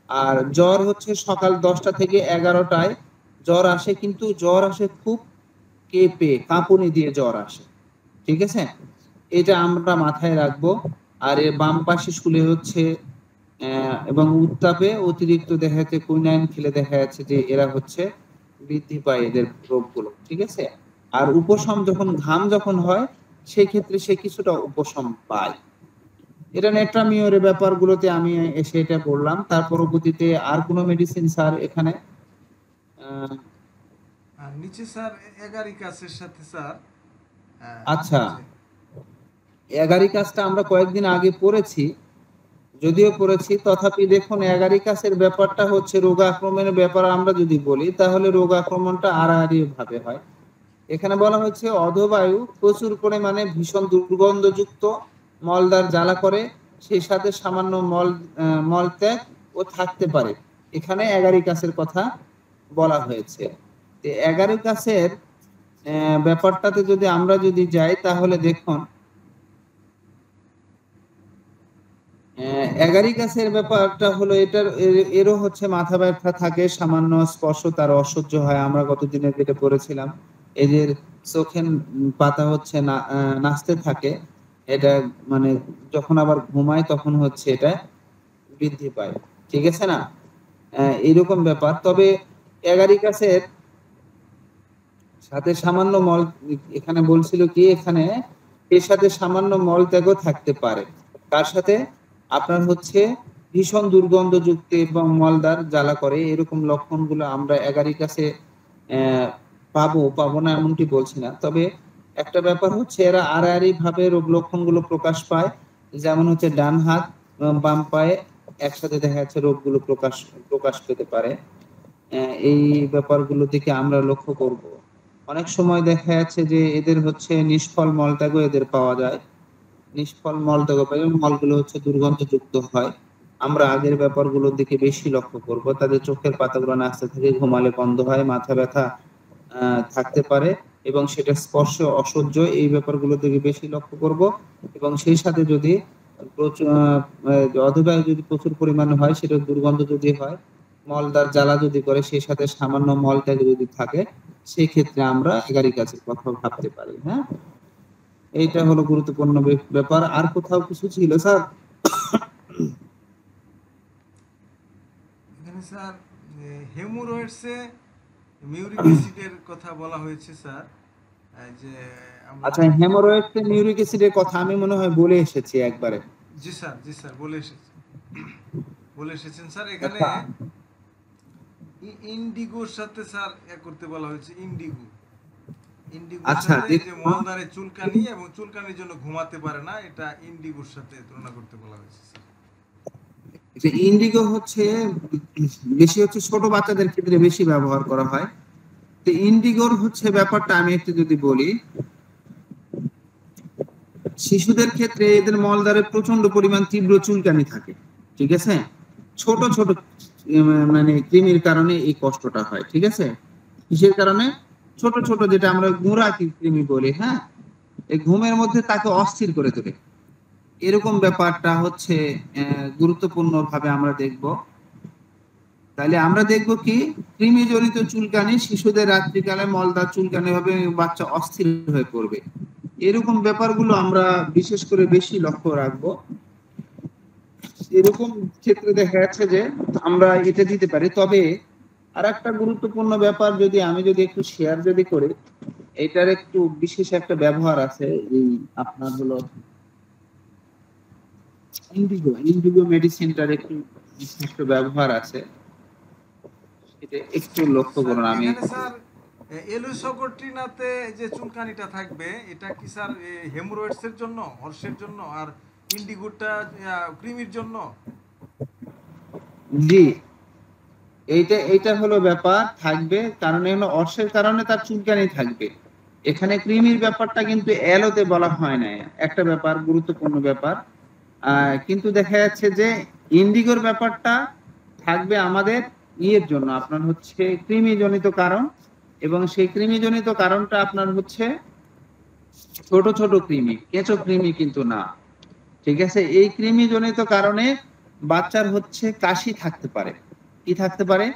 আর জ্বর হচ্ছে সকাল 10টা থেকে 11টায় জ্বর আসে, কিন্তু জ্বর আসে খুব কেঁপে, কাঁপুনি দিয়ে জ্বর আসে, ঠিক আছে, এটা আমরা মাথায় রাখবো। আর এর বাম পাশে শুলে হচ্ছে এবং উত্তাপে অতিরিক্ত দেখা যাচ্ছে কুইনাইন খেলে দেখা যাচ্ছে যে এরা হচ্ছে বৃদ্ধি পায় এদের রোগগুলো, ঠিক আছে। আর উপশম যখন ঘাম যখন হয়, সেই ক্ষেত্রে সে কিছুটা উপশম পায়। এটা নেট্রামিওরের ব্যাপারগুলোতে আমি এসে এটা বললাম। তার পরবর্তীতে আর কোনো মেডিসিন স্যার এখানে? আহ, আর নিচে স্যার এগারিকাসের সাথে স্যার আচ্ছা, যে এগারিকাসটা আমরা কয়েকদিন আগে পড়েছি, যদিও পড়েছি, তথাপি দেখুন এগারিকাসের ব্যাপারটা হচ্ছে রোগ আক্রমণের ব্যাপার। আমরা যদি বলি তাহলে রোগ আক্রমণটা আড়াআড়ি ভাবে হয়। এখানে বলা হচ্ছে অধবায়ু প্রচুর পরিমাণে ভীষণ দুর্গন্ধযুক্ত, মলদ্বার জ্বালা করে, সেই সাথে সামান্য মলত্যাগ ও থাকতে পারে। এখানে এগারিকাসের কথা বলা হয়েছে। এগারিকাসের ব্যাপারটাতে যদি আমরা যদি যাই তাহলে দেখুন এগারিকাসের ব্যাপারটা হলো এরও হচ্ছে মাথা ব্যথা থাকে, সামান্য স্পর্শ তার অসহ্য হয়। আমরা গতদিনে যেটা পড়েছিলাম, এদের চোখের পাতা হচ্ছে না নাচতে থাকে, এটা মানে যখন আবার ঘুমায় তখন হচ্ছে এটা বৃদ্ধি পায়, ঠিক আছে না, এরকম ব্যাপার। তবে এগারিকাসের সাথে সামান্য মল, এখানে বলছিল কি, এখানে এর সাথে সামান্য মল ত্যাগও থাকতে পারে। তার সাথে আপনার হচ্ছে ভীষণ দুর্গন্ধযুক্ত এবং মলদ্বার জ্বালা করে, এরকম লক্ষণগুলো আমরা এগারিকাসে পাবো না এমনটি বলছি না। তবে একটা ব্যাপার হচ্ছে এরা আড়াআড়ি ভাবে রোগ লক্ষণগুলো প্রকাশ পায়, যেমন হচ্ছে ডান হাত বাম পায়ে একসাথে দেখা যাচ্ছে রোগগুলো প্রকাশ পেতে পারে। এই ব্যাপারগুলো দিকে আমরা লক্ষ্য করব। অনেক সময় দেখা যাচ্ছে যে এদের হচ্ছে নিষ্ফল মলত্যাগও এদের পাওয়া যায়। নিষ্ফল মলত্যাগ পাই, মলগুলো হচ্ছে দুর্গন্ধযুক্ত হয়। আমরা আগের ব্যাপারগুলোর দিকে বেশি লক্ষ্য করব। তাদের চোখের পাতাগুলো নাচতে থাকে, ঘুমালে বন্ধ হয়, মাথা ব্যথা থাকতে পারে এবং সেটা স্পর্শ অসহ্য, এই ব্যাপারগুলোর দিকে বেশি লক্ষ্য করব। এবং সেই সাথে যদি অধবায়ু যদি প্রচুর পরিমাণে হয়, সেটা দুর্গন্ধ যদি হয়, মলদার জ্বালা যদি করে, সেই সাথে সামান্য মলত্যাগ যদি থাকে, সেই ক্ষেত্রে আমরা এগারিক অ্যাসিড কথা ভাবতে পারি। হ্যাঁ, এইটা হলো গুরুত্বপূর্ণ ব্যাপার। আর কোথাও কিছু ছিল স্যার? এখানে স্যার হেমোরয়েডসে মিউরিক অ্যাসিডের কথা বলা হয়েছে স্যার। যে আমরা আচ্ছা, হেমোরয়েড মিউরিক অ্যাসিডের কথা আমি মনে হয় বলে এসেছি একবারে। জি স্যার বলে এসেছেন স্যার। এখানে আচ্ছা ইন্ডিগোর সাথে স্যার করতে বলা হয়েছে। ইন্ডিগোর আচ্ছা, সাথে যে দেখুন, মলদ্বারে চুলকানি এবং চুলকানির জন্য ঘুমাতে পারে না, এটা ইন্ডিগোর সাথে তুলনা করতে বলা হয়েছে স্যার। যে ইন্ডিগো হচ্ছে বেশি হচ্ছে ছোট বাচ্চাদের ক্ষেত্রে বেশি ব্যবহার করা হয়। তো ইন্ডিগোর হচ্ছে ব্যাপারটা আমি একটু যদি বলি, শিশুদের ক্ষেত্রে এদের মলদ্বারে প্রচন্ড পরিমাণ তীব্র চুলকানি থাকে। ঠিক আছে, ছোট ছোট মানে কৃমির কারণে এই কষ্টটা হয়। ঠিক আছে, কিসের কারণে? ছোট ছোট যেটা আমরা গুঁড়া কৃমি বলি। হ্যাঁ, এই ঘুমের মধ্যে তাকে অস্থির করে তোলে। এরকম ব্যাপারটা হচ্ছে গুরুত্বপূর্ণ ভাবে আমরা দেখব। তাহলে আমরা দেখব কি, কৃমি জনিত চুলকানি শিশুদের রাত্রিকালে মলদার চুলকানি হবে, বাচ্চা অস্থির হয়ে পড়বে। এরকম ব্যাপারগুলো আমরা বিশেষ করে বেশি লক্ষ্য রাখবো। এরকম ক্ষেত্রে দেখা যাচ্ছে যে আমরা এটা দিতে পারি। তবে আর একটা গুরুত্বপূর্ণ ব্যাপার আমি যদি একটু শেয়ার করি, এটার একটু বিশেষ একটা ব্যবহার আছে। এই আপনার হলো ইন্ডিগো মেডিসিনটার একটু বিশিষ্ট ব্যবহার আছে, এটা একটু লক্ষ্য স্যার করুন। আমি এখানে স্যার এলুসোকোট্রিনাতে যে চুলকানিটা থাকবে, এটা কি স্যার হেমোরয়েডস এর জন্য, হর্ষের জন্য, আর ইন্ডিগোটা কৃমির জন্য? জি, এইটা হলো ব্যাপার থাকবে, কারণ এগুলো অর্শের কারণে তার চুলকানি থাকবে। এখানে কৃমির ব্যাপারটা কিন্তু এলোতে বলা হয় না, একটা ব্যাপার গুরুত্বপূর্ণ ব্যাপার। কিন্তু দেখা যাচ্ছে যে ইন্ডিগোর ব্যাপারটা থাকবে আমাদের ইয়ের জন্য, আপনার হচ্ছে কৃমিজনিত কারণ। এবং সেই কৃমিজনিত কারণটা আপনার হচ্ছে ছোট ছোট কৃমি, কেঁচো কৃমি কিন্তু না। ঠিক আছে, এই কৃমিজনিত কারণে বাচ্চার হচ্ছে কাশি থাকতে পারে। কি থাকতে পারে?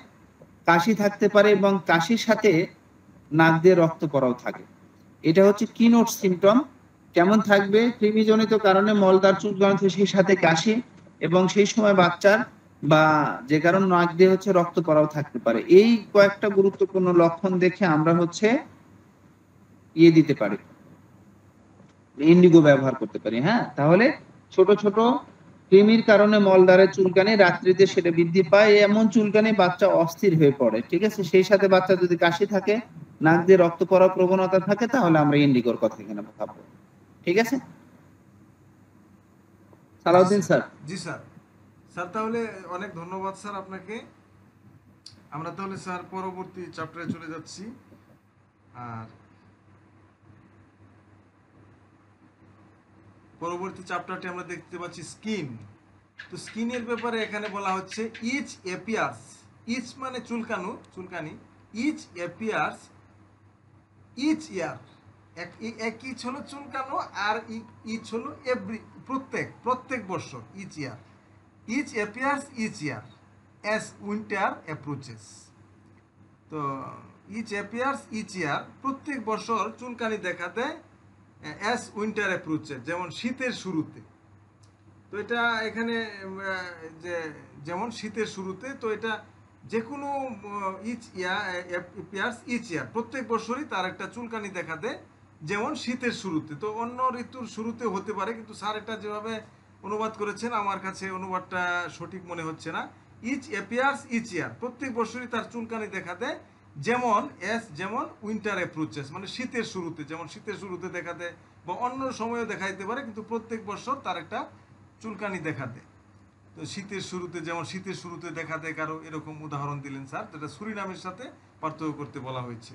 কাশি থাকতে পারে, এবং কাশির সাথে নাক দিয়ে রক্ত পড়াও থাকে। এটা হচ্ছে কিনোট সিমটম। কেমন থাকবে? কৃমিজনিত কারণে মলদার চুলকানি, সেই সাথে কাশি, এবং সেই সময় বাচ্চার বা যে কারণ নাক দিয়ে হচ্ছে রক্ত পড়াও থাকতে পারে। এই কয়েকটা গুরুত্বপূর্ণ লক্ষণ দেখে আমরা হচ্ছে দিতে পারি, ইন্ডিগো ব্যবহার করতে পারি। হ্যাঁ, তাহলে ছোট ছোট কৃমির কারণে মলদ্বারের চুলকানি, রাত্রিতে সেটা বৃদ্ধি পায়, এমন চুলকানি বাচ্চা অস্থির হয়ে পড়ে। ঠিক আছে, সেই সাথে বাচ্চা যদি কাশি থাকে, নাক দিয়ে রক্ত পড়ার প্রবণতা থাকে, তাহলে আমরা ইন্ডিগোর কথা এখানে ভাববো। ঠিক আছে সালাউদ্দিন স্যার? জি স্যার। স্যার তাহলে অনেক ধন্যবাদ স্যার আপনাকে। আমরা তাহলে স্যার পরবর্তী চ্যাপ্টারে চলে যাচ্ছি। আর পরবর্তী চ্যাপ্টারটি আমরা দেখতে পাচ্ছি স্কিন। তো স্কিনের ব্যাপারে এখানে বলা হচ্ছে ইচ অ্যাপিয়ার্স, ইচ মানে চুলকানি, ইচ অ্যাপিয়ার্স ইচ ইয়ার। এক ইচ হলো চুলকানো, আর ইচ হলো এভরি, প্রত্যেক বছর। Each year, itch appears each year as winter approaches. তো ইচ অ্যাপিয়ার্স ইচ ইয়ার, প্রত্যেক বছর চুলকানি দেখা দেয় অ্যাজ উইন্টার অ্যাপ্রোচেস, যেমন শীতের শুরুতে। তো এটা এখানে যেমন শীতের শুরুতে, তো এটা যে কোনো ইচ ইয়ার, প্রত্যেক বছরই তার একটা চুলকানি দেখা দেয়, যেমন শীতের শুরুতে। তো অন্য ঋতুর শুরুতে হতে পারে, কিন্তু স্যার এটা যেভাবে অনুবাদ করেছেন আমার কাছে অনুবাদটা সঠিক মনে হচ্ছে না। ইচ অ্যাপিয়ার্স ইচ ইয়ার, প্রত্যেক বছরই তার চুলকানি দেখা দেয়, যেমন উইন্টার অ্যাপ্রোচেস, মানে শীতের শুরুতে, যেমন শীতের শুরুতে দেখা দেয়, বা অন্য সময়ও দেখা দিতে পারে, কিন্তু প্রত্যেক বছর তার একটা চুলকানি দেখা দেয়। তো শীতের শুরুতে দেখা দেয় কারো, এরকম উদাহরণ দিলেন স্যার, যেটা সুরিনামের সাথে পার্থক্য করতে বলা হয়েছে।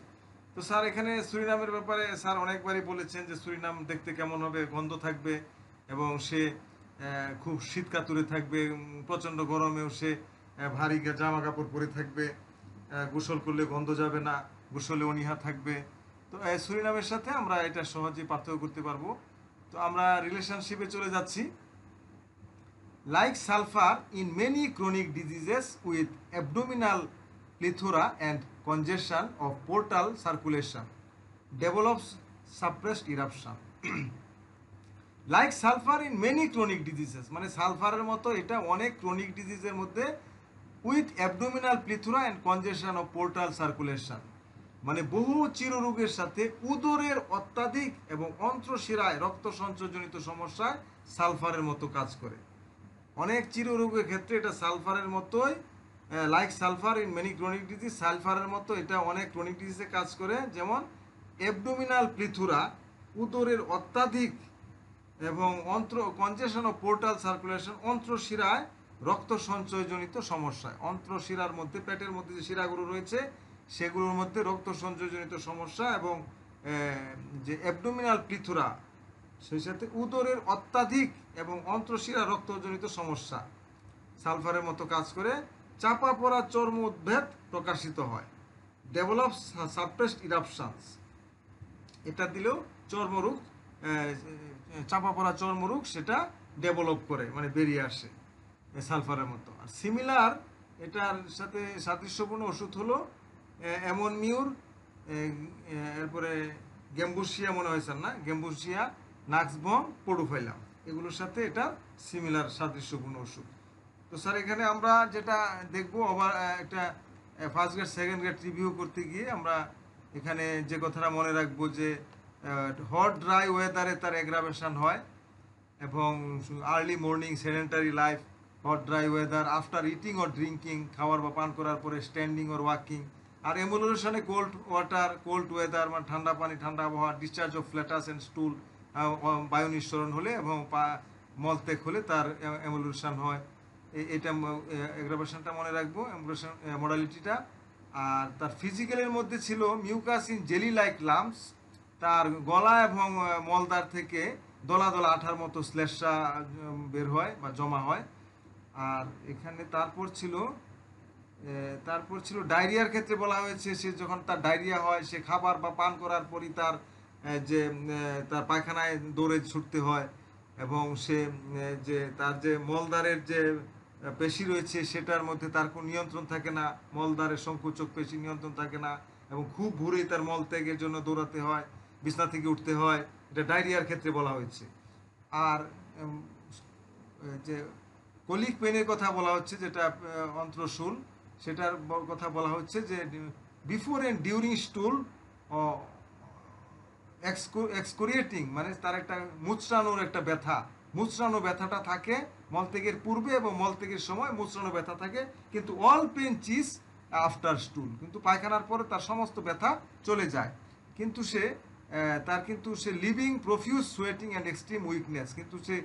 তো স্যার এখানে সুরিনামের ব্যাপারে স্যার অনেকবারই বলেছেন যে সুরিনাম দেখতে কেমন হবে, গন্ধ থাকবে এবং সে খুব শীতকাতুরে থাকবে, প্রচণ্ড গরমেও সে ভারী জামা কাপড় পরে থাকবে, গোসল করলে গন্ধ যাবে না, গোসলে অনীহা থাকবে। তো সুরিনামের সাথে আমরা এটা সহজেই পার্থক্য করতে পারবো। তো আমরা রিলেশনশিপে চলে যাচ্ছি। Like sulphur in many chronic diseases with abdominal plethora and congestion of portal circulation develops suppressed eruption. Like sulfur in many chronic diseases, মানে সালফারের মতো এটা অনেক ক্রনিক ডিজিজের মধ্যে with abdominal plethora and congestion of portal circulation, মানে বহু চিররোগের সাথে উদরের অত্যাধিক এবং অন্ত্রশিরায় রক্ত সঞ্চয়জনিত সমস্যায় সালফারের মতো কাজ করে। অনেক চিররোগের ক্ষেত্রে এটা সালফারের মতোই, like sulphur in many chronic disease, সালফারের মতো এটা অনেক ক্রনিক ডিজিজে কাজ করে। যেমন অ্যাবডোমিনাল প্লিথুরা, উদরের অত্যাধিক এবং কনজেশন অফ পোর্টাল সার্কুলেশন, অন্ত্রশিরায় রক্ত সঞ্চয়জনিত সমস্যায়, অন্ত্রশিরার মধ্যে, পেটের মধ্যে যে শিরাগুলো রয়েছে সেগুলোর মধ্যে রক্ত সঞ্চয়জনিত সমস্যা, এবং যে অ্যাবডোমিনাল প্লিথুরা সেই সাথে উদরের অত্যাধিক এবং অন্ত্রশিরা রক্তজনিত সমস্যা সালফারের মতো কাজ করে। চাপা পড়া চর্ম উদ্ভেদ প্রকাশিত হয়, ডেভেলপ সাপ্রেসড ইরাপশনস, এটা দিলেও চর্মরোগ, চাপা পড়া চর্মরোগ সেটা ডেভেলপ করে, মানে বেরিয়ে আসে সালফারের মতো। আর সিমিলার এটার সাথে সাদৃশ্যপূর্ণ ওষুধ হলো অ্যামোনিউর, এরপরে গ্যাম্বুসিয়া, মনে হয়েছে না, গ্যাম্বুসিয়া, নাক্সবম, পোডোফাইলাম, এগুলোর সাথে এটা সিমিলার সাদৃশ্যপূর্ণ ওষুধ। তো স্যার এখানে আমরা যেটা দেখবো, আবার একটা first grade second grade review করতে গিয়ে আমরা এখানে যে কথাটা মনে রাখবো যে হট ড্রাই ওয়েদারে তার অ্যাগ্রাভেশন হয়, এবং early morning sedentary life, hot dry weather, after eating or drinking, খাওয়ার বা পান করার পরে স্ট্যান্ডিং অর ওয়াকিং, আর এমুলেশনে কোল্ড ওয়াটার, কোল্ড ওয়েদার, মানে ঠান্ডা পানি, ঠান্ডা আবহাওয়া, discharge of flatus and stool, বায়ু নিঃসরণ হলে এবং মলত্যাগ হলে তার এমুলেশন হয়। এটা অ্যাগ্রাভেশনটা মনে রাখবো, এমুলেশন মডালিটিটা। আর তার ফিজিক্যালের মধ্যে ছিল mucus in jelly like lumps, তার গলা এবং মলদার থেকে দলা দলা আঠার মতো শ্লেষ্মা বের হয় বা জমা হয়। আর এখানে তারপর ছিল ডায়রিয়ার ক্ষেত্রে বলা হয়েছে, সে যখন তার ডায়রিয়া হয় সে খাবার বা পান করার পরই তার তার পায়খানায় দৌড়ে ছুটতে হয়, এবং সে তার যে মলদারের যে পেশি রয়েছে সেটার মধ্যে তার কোনো নিয়ন্ত্রণ থাকে না, মলদারের সংকোচক পেশি নিয়ন্ত্রণ থাকে না, এবং খুব ভোরেই তার মলত্যাগের জন্য দৌড়াতে হয়, বিছনা থেকে উঠতে হয়, এটা ডায়রিয়ার ক্ষেত্রে বলা হয়েছে। আর যে কলিক পেনের কথা বলা হচ্ছে, যেটা অন্ত্রশুল, সেটার কথা বলা হচ্ছে যে বিফোর অ্যান্ড ডিউরিং স্টুল এক্সকোরিয়েটিং, মানে তার একটা মুচড়ানোর একটা ব্যথা, মুচড়ানো ব্যথাটা থাকে মলত্যাগের পূর্বে এবং মলত্যাগের সময় মুচড়ানো ব্যথা থাকে, কিন্তু all pain cease after stool, কিন্তু পায়খানার পরে তার সমস্ত ব্যথা চলে যায়। কিন্তু সে leaving profuse sweating and extreme weakness, কিন্তু সে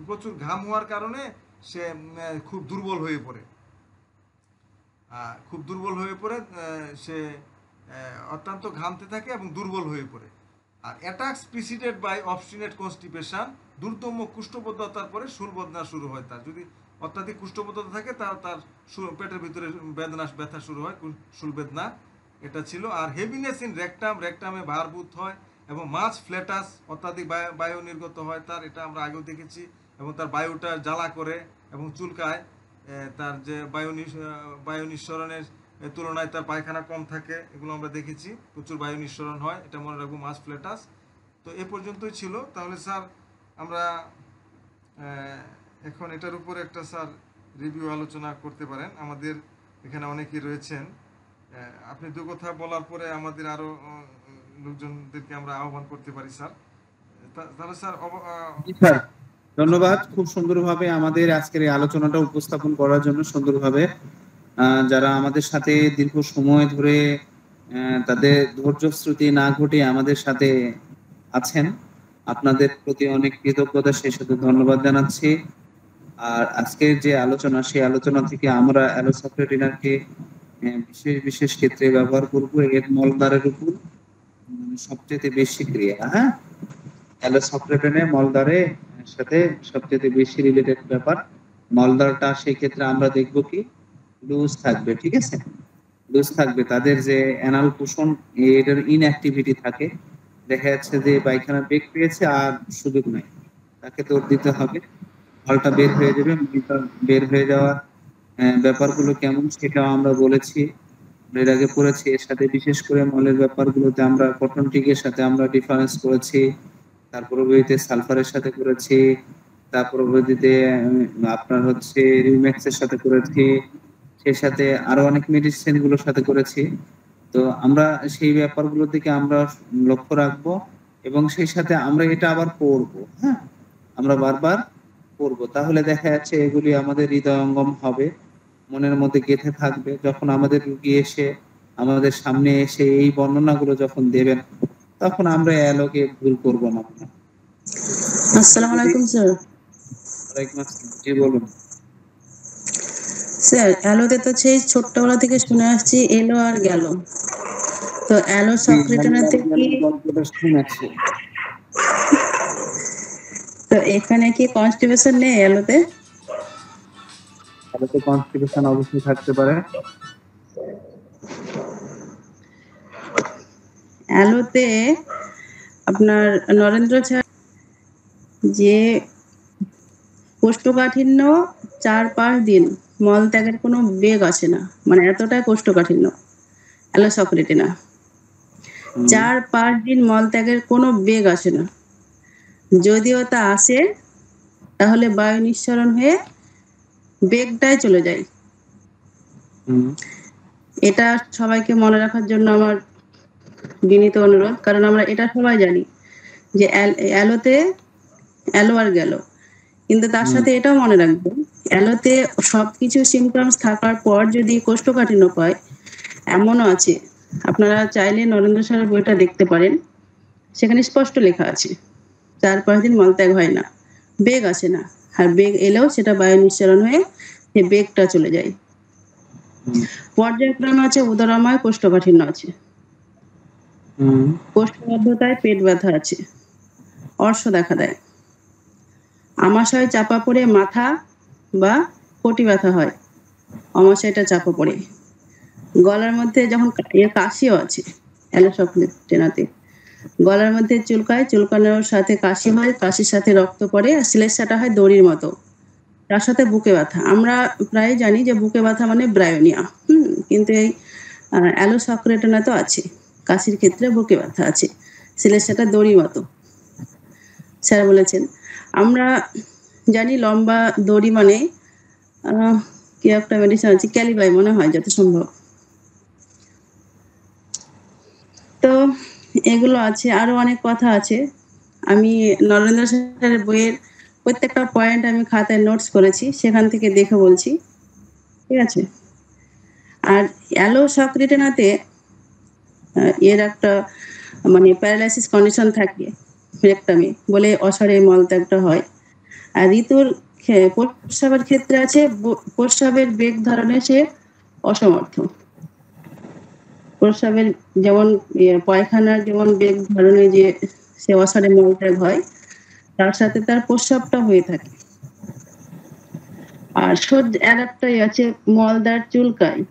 প্রচুর ঘাম হওয়ার কারণে সে খুব দুর্বল হয়ে পড়ে, সে অত্যন্ত ঘামতে থাকে এবং দুর্বল হয়ে পড়ে। আর attacks preceded by obstinate constipation, দুর্দম্য কুষ্ঠবদ্ধতার পরে শুলবেদনা শুরু হয়। তার যদি অত্যাধিক কুষ্ঠবদ্ধতা থাকে তার পেটের ভিতরে ব্যথা শুরু হয়, শুলবেদনা, এটা ছিল। আর হেভিনেস ইন রেকটামে ভারভূত হয়, এবং মাছ ফ্ল্যাটাস, অত্যাধিক বায়ু নির্গত হয় তার, এটা আমরা আগেও দেখেছি, এবং তার বায়ুটা জ্বালা করে এবং চুলকায়, তার যে বায়ু নিঃসরণের তুলনায় তার পায়খানা কম থাকে, এগুলো আমরা দেখেছি, প্রচুর বায়ু নিঃসরণ হয়, এটা মনে রাখবো, মাছ ফ্ল্যাটাস। তো এ পর্যন্তই ছিল। তাহলে স্যার আমরা এখন এটার উপরে একটা স্যার রিভিউ আলোচনা করতে পারেন, আমাদের এখানে অনেকেই রয়েছেন। আপনি দু কথা বলার পরে আমাদের আরো লোকজনদেরকে আমরা আহ্বান করতে পারি স্যার। তাহলে স্যার ধন্যবাদ, খুব সুন্দরভাবে আমাদের আজকের এই আলোচনাটা উপস্থাপন করার জন্য। সুন্দরভাবে যারা আমাদের সাথে দীর্ঘ সময় ধরে তাদের ধৈর্যশ্রুতি না ঘটিয়ে আমাদের সাথে আছেন, আপনাদের প্রতি অনেক কৃতজ্ঞতা, সেই সাথে ধন্যবাদ জানাচ্ছি। আর আজকের যে আলোচনা, সেই আলোচনা থেকে আমরা অ্যালোসাপ্রেটিনাকে বিশেষ বিশেষ ক্ষেত্রে ব্যবহার করব এর মলদ্বারের উপর, সবচেয়ে বেশি ক্রিয়া। হ্যাঁ, অ্যালোসাপ্রেটিনে মলদ্বারের সাথে সবচেয়ে বেশি রিলেটেড ব্যাপার। মলদ্বারটা সেই ক্ষেত্রে আমরা দেখব কি লুজ থাকবে, ঠিক আছে, লুজ থাকবে। তাদের যে অ্যানাল পোষণ, এটার ইনঅ্যাক্টিভিটি থাকে। দেখা যাচ্ছে যে পায়খানা বেগ পেয়েছে আর সুযোগ নাই, তাকে দৌড় দিতে হবে, ফলটা বের হয়ে যাবে। মলটা বের হয়ে যাওয়ার ব্যাপারগুলো কেমন সেটাও আমরা বলেছি, এর আগে পড়েছি। এর সাথে বিশেষ করে মলের ব্যাপারগুলোতে আমরা কটনটিকের সাথে আমরা ডিফারেন্স করেছি, তারপর পরবর্তীতে সালফারের সাথে করেছি, তারপর পরবর্তীতে আপনার হচ্ছে রিউম্যাক্সের সাথে করেছি, সেই সাথে আরো অনেক মেডিসিন গুলোর সাথে করেছি। তো আমরা সেই ব্যাপারগুলোর দিকে আমরা লক্ষ্য রাখবো, এবং সেই সাথে আমরা এটা আবার পড়বো। হ্যাঁ, আমরা বারবার পড়বো, তাহলে দেখা যাচ্ছে এগুলি আমাদের হৃদয়ঙ্গম হবে, মনের মধ্যে গেঁথে থাকবে। যখন আমাদের রুগী এসে আমাদের সামনে এসে এই বর্ণনাগুলো যখন দেবেন, তখন আমরা অ্যালোকে ভুল করব না। আসসালামু আলাইকুম স্যার। ওয়ালাইকুম আসসালাম, জি বলুন। স্যার অ্যালোতে তো সেই ছোট্টবেলা থেকে শুনে আসছি এলো আর গেল, তো অ্যালো সক্রেটনাতে কি, গল্পটা শুনেছি। তো এখানে কি কনস্টিপেশন নেই অ্যালোতে? অ্যালোতে কনস্টিপেশন অবশ্যই থাকতে পারে। অ্যালোতে আপনার নরেন্দ্র স্যার যে কোষ্ঠকাঠিন্য 4-5 দিন মল ত্যাগের কোনো বেগ আসে না, মানে এতটাই কোষ্ঠকাঠিন্য অ্যালো সক্রেটিনা। 4-5 দিন মল ত্যাগের কোনো বেগ আসে না, যদিও তা আসে তাহলে বায়ু নিঃসরণ হয়ে বেগটাই চলে যায়। এটা সবাইকে মনে রাখার জন্য আমার বিনীত অনুরোধ, কারণ আমরা এটা সবাই জানি যে অ্যালোতে অ্যালো আর গেল, কিন্তু তার সাথে এটাও মনে রাখবেন অ্যালোতে সবকিছু সিমটমস থাকার পর যদি কোষ্ঠকাঠিন্য পায়, এমনও আছে। আপনারা চাইলে নরেন্দ্র স্যারের বইটা দেখতে পারেন, সেখানে স্পষ্ট লেখা আছে 4-5 দিন মলত্যাগ হয় না, বেগ আসে না, আর বেগ এলেও সেটা বায়ু নিঃসরণ হয়ে সেই বেগটা চলে যায়। পর্যায়ক্রমে আছে উদরাময় কোষ্ঠকাঠিন্য আছে, কোষ্ঠবদ্ধতায় পেট ব্যথা আছে, অর্শ দেখা দেয়, আমাশয় চাপা পড়ে মাথা বা পটি ব্যথা হয়, আমাশয়টা চাপা পড়ে। গলার মধ্যে যখন কাশিও আছে অ্যালোসক্রেটিনাতে, গলার মধ্যে চুলকায়, চুলকানোর সাথে কাশি হয়, কাশির সাথে রক্ত পড়ে, আর শ্লেষ্মাটা হয় দড়ির মতো, তার সাথে বুকে ব্যথা। আমরা প্রায় জানি যে বুকে ব্যথা মানে ব্রায়োনিয়া, কিন্তু এই অ্যালোসক্রেটিনা তো আছে, কাশির ক্ষেত্রে বুকে ব্যথা আছে, শ্লেষ্মাটা দড়ির মতো স্যার বলেছেন। আমরা জানি লম্বা দড়ি মানে কি একটা মেডিসিন আছে, ক্যালিবাই মনে হয় যত সম্ভব। তো এগুলো আছে, আরো অনেক কথা আছে। আমি নরেন্দ্র স্যারের বইয়ের প্রত্যেকটা পয়েন্ট আমি খাতায় নোটস করেছি, সেখান থেকে দেখে বলছি, ঠিক আছে। আর অ্যালোসক্রেটিনাতে এর একটা মানে প্যারালাইসিস কন্ডিশন থাকে, রেকটামি বলে অসারে মলত্যাগটা হয়। আর ঋতুর প্রস্রাবের ক্ষেত্রে আছে প্রস্রাবের বেগ ধারণে সে অসমর্থ। প্রস্রাবের যেমন পায়খানার যেমন বেগ ধারণে যে সে অসারে মলত্যাগ হয়, তার সাথে তার প্রস্রাবটা হয়ে থাকে। আর আর একটাই আছে মলদার চুলকায়।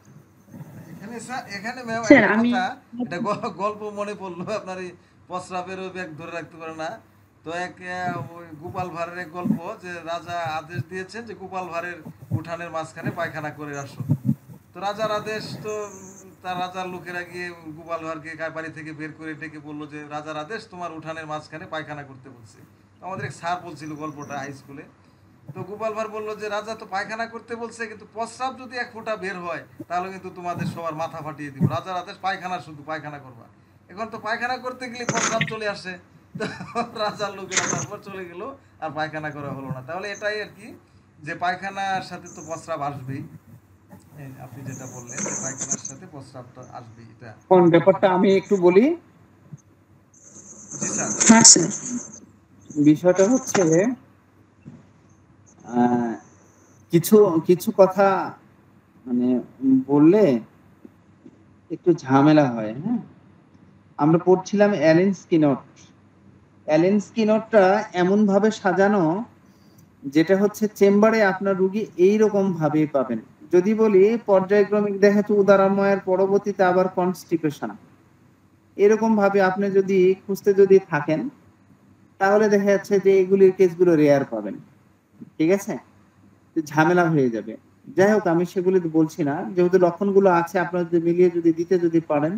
এখানে ম্যাম স্যার একটা আমি কথা, এটা গল্প মনে পড়লো, আপনার এই প্রস্রাবেরও ব্যাগ ধরে রাখতে পারে না। তো এক ওই গোপাল ভাঁড়ের এক গল্প, যে রাজা আদেশ দিয়েছেন যে গোপাল ভাঁড়ের উঠানের মাঝখানে পায়খানা করে আসো। তো রাজার আদেশ, তো তার রাজার লোকেরা গিয়ে গোপাল ভাঁড়কে বাড়ি থেকে বের করে ডেকে বললো যে রাজার আদেশ, তোমার উঠানের মাঝখানে পায়খানা করতে বলছে। আমাদের এক স্যার বলছিল গল্পটা হাই স্কুলে। তো গোপাল ভাঁড় বললো যে রাজা তো পায়খানা করতে বলছে, কিন্তু প্রস্রাব যদি এক ফোঁটা বের হয় তাহলে কিন্তু তোমাদের সবার মাথা ফাটিয়ে দিব। রাজার আদেশ পায়খানা, শুধু পায়খানা করবা। এখন তো পায়খানা করতে গেলে প্রস্রাব চলে আসে, তো রাজার লোকেরা তারপর চলে গেল, আর পায়খানা করা হলো না। তাহলে এটাই আর কি, যে পায়খানার সাথে তো প্রস্রাব আসবেই। আপনি যেটা বললেন যে পায়খানার সাথে প্রস্রাবটা আসবেই, এটা কোন ব্যাপারটা আমি একটু বলি। জি স্যার। হ্যাঁ স্যার। বিষয়টা হচ্ছে কিছু কিছু কথা মানে বললে একটু ঝামেলা হয়। হ্যাঁ, আমরা পড়ছিলাম অ্যালেন স্কিনট। অ্যালেন স্কিনটটা এমন ভাবে সাজানো, যেটা হচ্ছে চেম্বারে আপনার রুগী এইরকম ভাবে পাবেন। যদি বলি পর্যায়ক্রমিক দেখা যাচ্ছে উদারাময়ের পরবর্তীতে আবার কনস্টিপেশন, এরকম ভাবে আপনি যদি খুঁজতে যদি থাকেন তাহলে দেখা যাচ্ছে যে এগুলির কেসগুলো রেয়ার পাবেন। ঠিক আছে, তো ঝামেলা হয়ে যাবে। যাই হোক, আমি সেগুলি বলছি না, যেহেতু লক্ষণগুলো আছে আপনারা যদি মিলিয়ে যদি দিতে যদি পারেন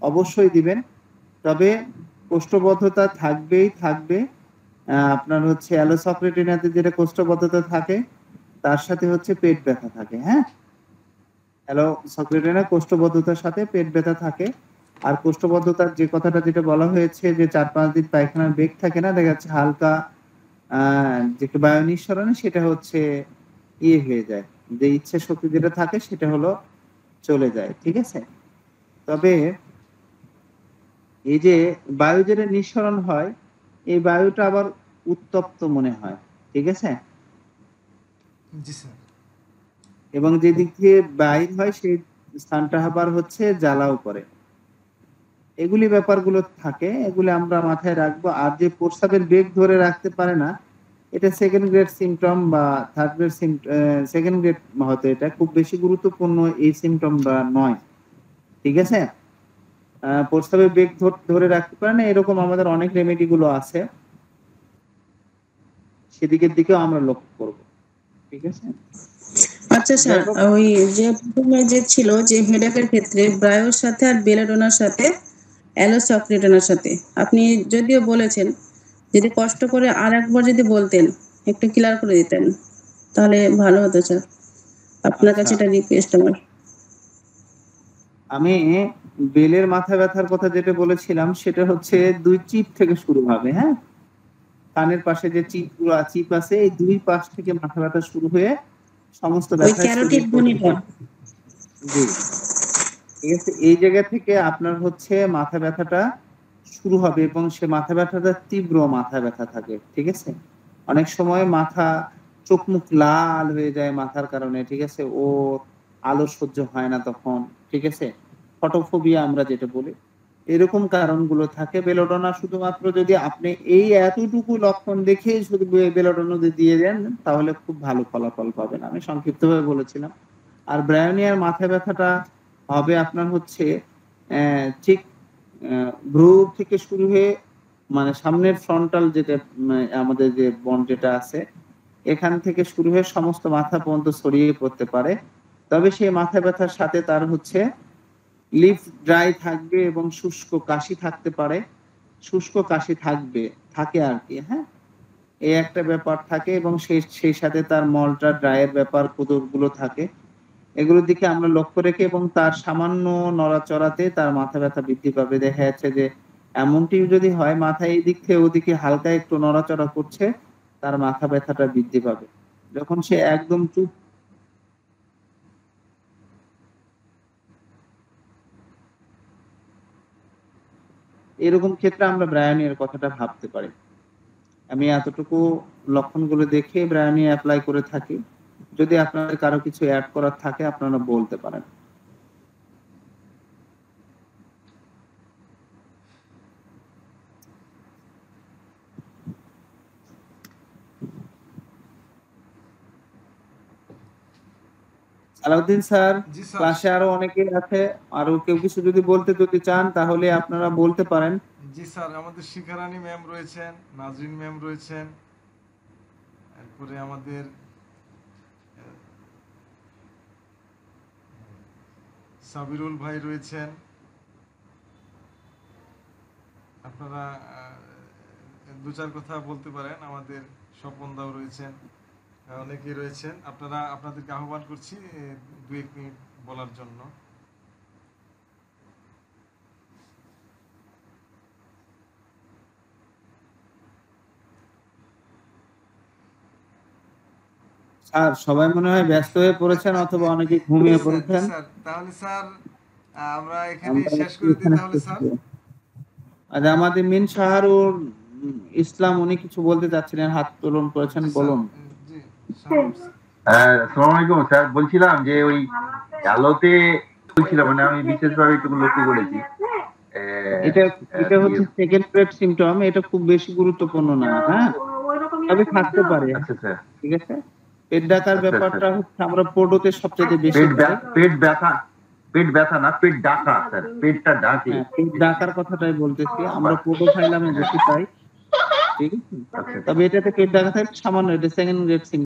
অবশ্যই দিবেন। তবে কোষ্ঠবদ্ধতা থাকবেই থাকবে। আপনার হচ্ছে অ্যালোসক্রেটিনাতে যেটা কোষ্ঠবদ্ধতা থাকে তার সাথে হচ্ছে পেট ব্যথা থাকে। হ্যাঁ, অ্যালোসক্রেটিনা কোষ্ঠবদ্ধতার সাথে পেট ব্যথা থাকে। আর কোষ্ঠবদ্ধতার যে কথাটা যেটা বলা হয়েছে যে 4-5 দিন পায়খানার বেগ থাকে না, দেখা যাচ্ছে হালকা যে বায়ু নিঃসরণে সেটা হচ্ছে ইয়ে হয়ে যায়, যে ইচ্ছে শক্তি যেটা থাকে সেটা হলো চলে যায়। ঠিক আছে, তবে এই যে বায়ু যেটা নিঃসরণ হয় এই বায়ুটা আবার উত্তপ্ত মনে হয়। ঠিক আছে, জি স্যার। এবং যে দিক দিয়ে বাইর হয় সেই স্থানটা আবার হচ্ছে জ্বালাও করে। এগুলি ব্যাপারগুলো থাকে, এগুলি আমরা মাথায় রাখবো। আর যে প্রস্রাবের বেগ ধরে রাখতে পারে না, এটা সেকেন্ড গ্রেড সিমটম বা থার্ড গ্রেড সেকেন্ড গ্রেড, হয়তো এটা খুব বেশি গুরুত্বপূর্ণ এই সিমটমটা নয়। ঠিক আছে, প্রস্রাবের বেগ ধরে রাখতে পারে না এরকম আমাদের অনেক রেমেডি গুলো আছে, সেদিকের দিকেও আমরা লক্ষ্য করব। ঠিক আছে, আচ্ছা স্যার, যাই হোক, ওই যে প্রথমে যে ছিল যে হেডেকের ক্ষেত্রে ব্রায়োর সাথে আর বেলাডোনার সাথে অ্যালোসক্রেটনের সাথে আপনি যদিও বলেছেন, যদি কষ্ট করে আর একবার যদি বলতেন, একটু ক্লিয়ার করে দিতেন তাহলে ভালো হতো স্যার। আপনার আচ্ছা, কাছে এটা রিকোয়েস্ট আমার। আমি বেলের মাথা ব্যথার কথা যেটা বলেছিলাম সেটা হচ্ছে 2 চিপ থেকে শুরু হবে। হ্যাঁ, কানের পাশে যে চিপ আছে এই 2 পাশ থেকে মাথা ব্যথা শুরু হয়ে সমস্ত ওই ব্যথায় ক্যারোটিড ছড়িয়ে পড়তে বনিটা। পারে। জি, ঠিক আছে, এই জায়গা থেকে আপনার হচ্ছে মাথা ব্যথাটা শুরু হবে এবং সে মাথা ব্যথাটা তীব্র মাথা ব্যথা থাকে। ঠিক আছে, অনেক সময় মাথা চোখ মুখ লাল হয়ে যায় মাথার কারণে। ঠিক আছে, ও আলো সহ্য হয় না তখন। ঠিক আছে, ফটোফোবিয়া আমরা যেটা বলি, এরকম কারণগুলো থাকে। বেলোডোনা শুধুমাত্র যদি আপনি এই এতটুকু লক্ষণ দেখে শুধু বেলোডোনা দিয়ে দেন তাহলে খুব ভালো ফলাফল পাবেন, আমি সংক্ষিপ্তভাবে বলেছিলাম। আর ব্রায়োনিয়ার মাথা ব্যথাটা হবে আপনার হচ্ছে ঠিক ভ্রু থেকে শুরু হয়ে মানে সামনের ফ্রন্টাল যেটা আমাদের যে বন যেটা আছে এখান থেকে শুরু হয়ে সমস্ত মাথা পর্যন্ত ছড়িয়ে পড়তে পারে। তবে সেই মাথা ব্যথার সাথে তার হচ্ছে লিপ ড্রাই থাকবে এবং শুষ্ক কাশি থাকতে পারে। শুষ্ক কাশি থাকে আর কি। হ্যাঁ, এই একটা ব্যাপার থাকে এবং সেই সাথে তার মলটা ড্রাইয়ের ব্যাপার গুলো থাকে। এগুলোর দিকে আমরা লক্ষ্য রেখে এবং তার সামান্য নড়াচড়াতে তার মাথা ব্যথা বৃদ্ধি পাবে। দেখা যাচ্ছে যে এমনটি যদি হয় মাথা এই দিক থেকে ওদিকে হালকা একটু নড়াচড়া করছে, তার মাথা ব্যথাটা বৃদ্ধি পাবে। যখন সে একদম চুপ, এরকম ক্ষেত্রে আমরা ব্রায়োনিয়ার কথাটা ভাবতে পারি। আমি এতটুকু লক্ষণগুলো দেখে ব্রায়োনিয়া অ্যাপ্লাই করে থাকি। যদি আপনাদের কারো কিছু অ্যাড করার থাকে আপনারা বলতে পারেন। আলাউদ্দিন স্যার, জি স্যার। ক্লাসে আরো অনেকেই আছে, আরো কেউ কিছু যদি বলতে যদি চান তাহলে আপনারা বলতে পারেন। জি স্যার, আমাদের শিখারানী ম্যাম রয়েছেন, নাজরিন ম্যাম রয়েছেন, এরপরে আমাদের সাবিরুল ভাই রয়েছেন। আপনারা দু চার কথা বলতে পারেন। আমাদের স্বপন দাও রয়েছেন, অনেকেই রয়েছেন। আপনারা আপনাদেরকে আহ্বান করছি 2-1 মিনিট বলার জন্য। স্যার সবাই মনে হয় ব্যস্ত হয়ে পড়েছেন অথবা অনেকে ঘুমিয়ে জি পড়েছেন। স্যার, তাহলে স্যার আমরা এখানে আমরা শেষ করে দিই এখানে তাহলে স্যার। আচ্ছা, আমাদের মিন শাহরুর ইসলাম উনি কিছু বলতে চাচ্ছিলেন, হাত তোলন করেছেন, জি স্যার। বলুন। জি শাহরুখ স্যার। আসসালামু আলাইকুম স্যার, বলছিলাম যে ওই আলোতে বলছিলাম, মানে আমি বিশেষভাবে একটু লক্ষ্য করেছি এটা এটা হচ্ছে সেকেন্ড গ্রেড সিমটম, এটা খুব বেশি গুরুত্বপূর্ণ না, হ্যাঁ, তবে থাকতে পারে। আচ্ছা স্যার, ঠিক আছে, পেট ডাকার আচ্ছা, ব্যাপারটা হচ্ছে আমরা পোডোতে সবচেয়ে বেশি পেট ব্যথা না, পেট ডাকা স্যার, পেটটা ডাকে। হ্যাঁ, পেট ডাকার কথাটাই বলতেছি, আমরা পোডো ফাইলামে বেশি পাই। ঠিক আছে, তবে এটাতে পেট ডাকা থাকে সামান্য, এটা সেকেন্ড গ্রেড সিমটম।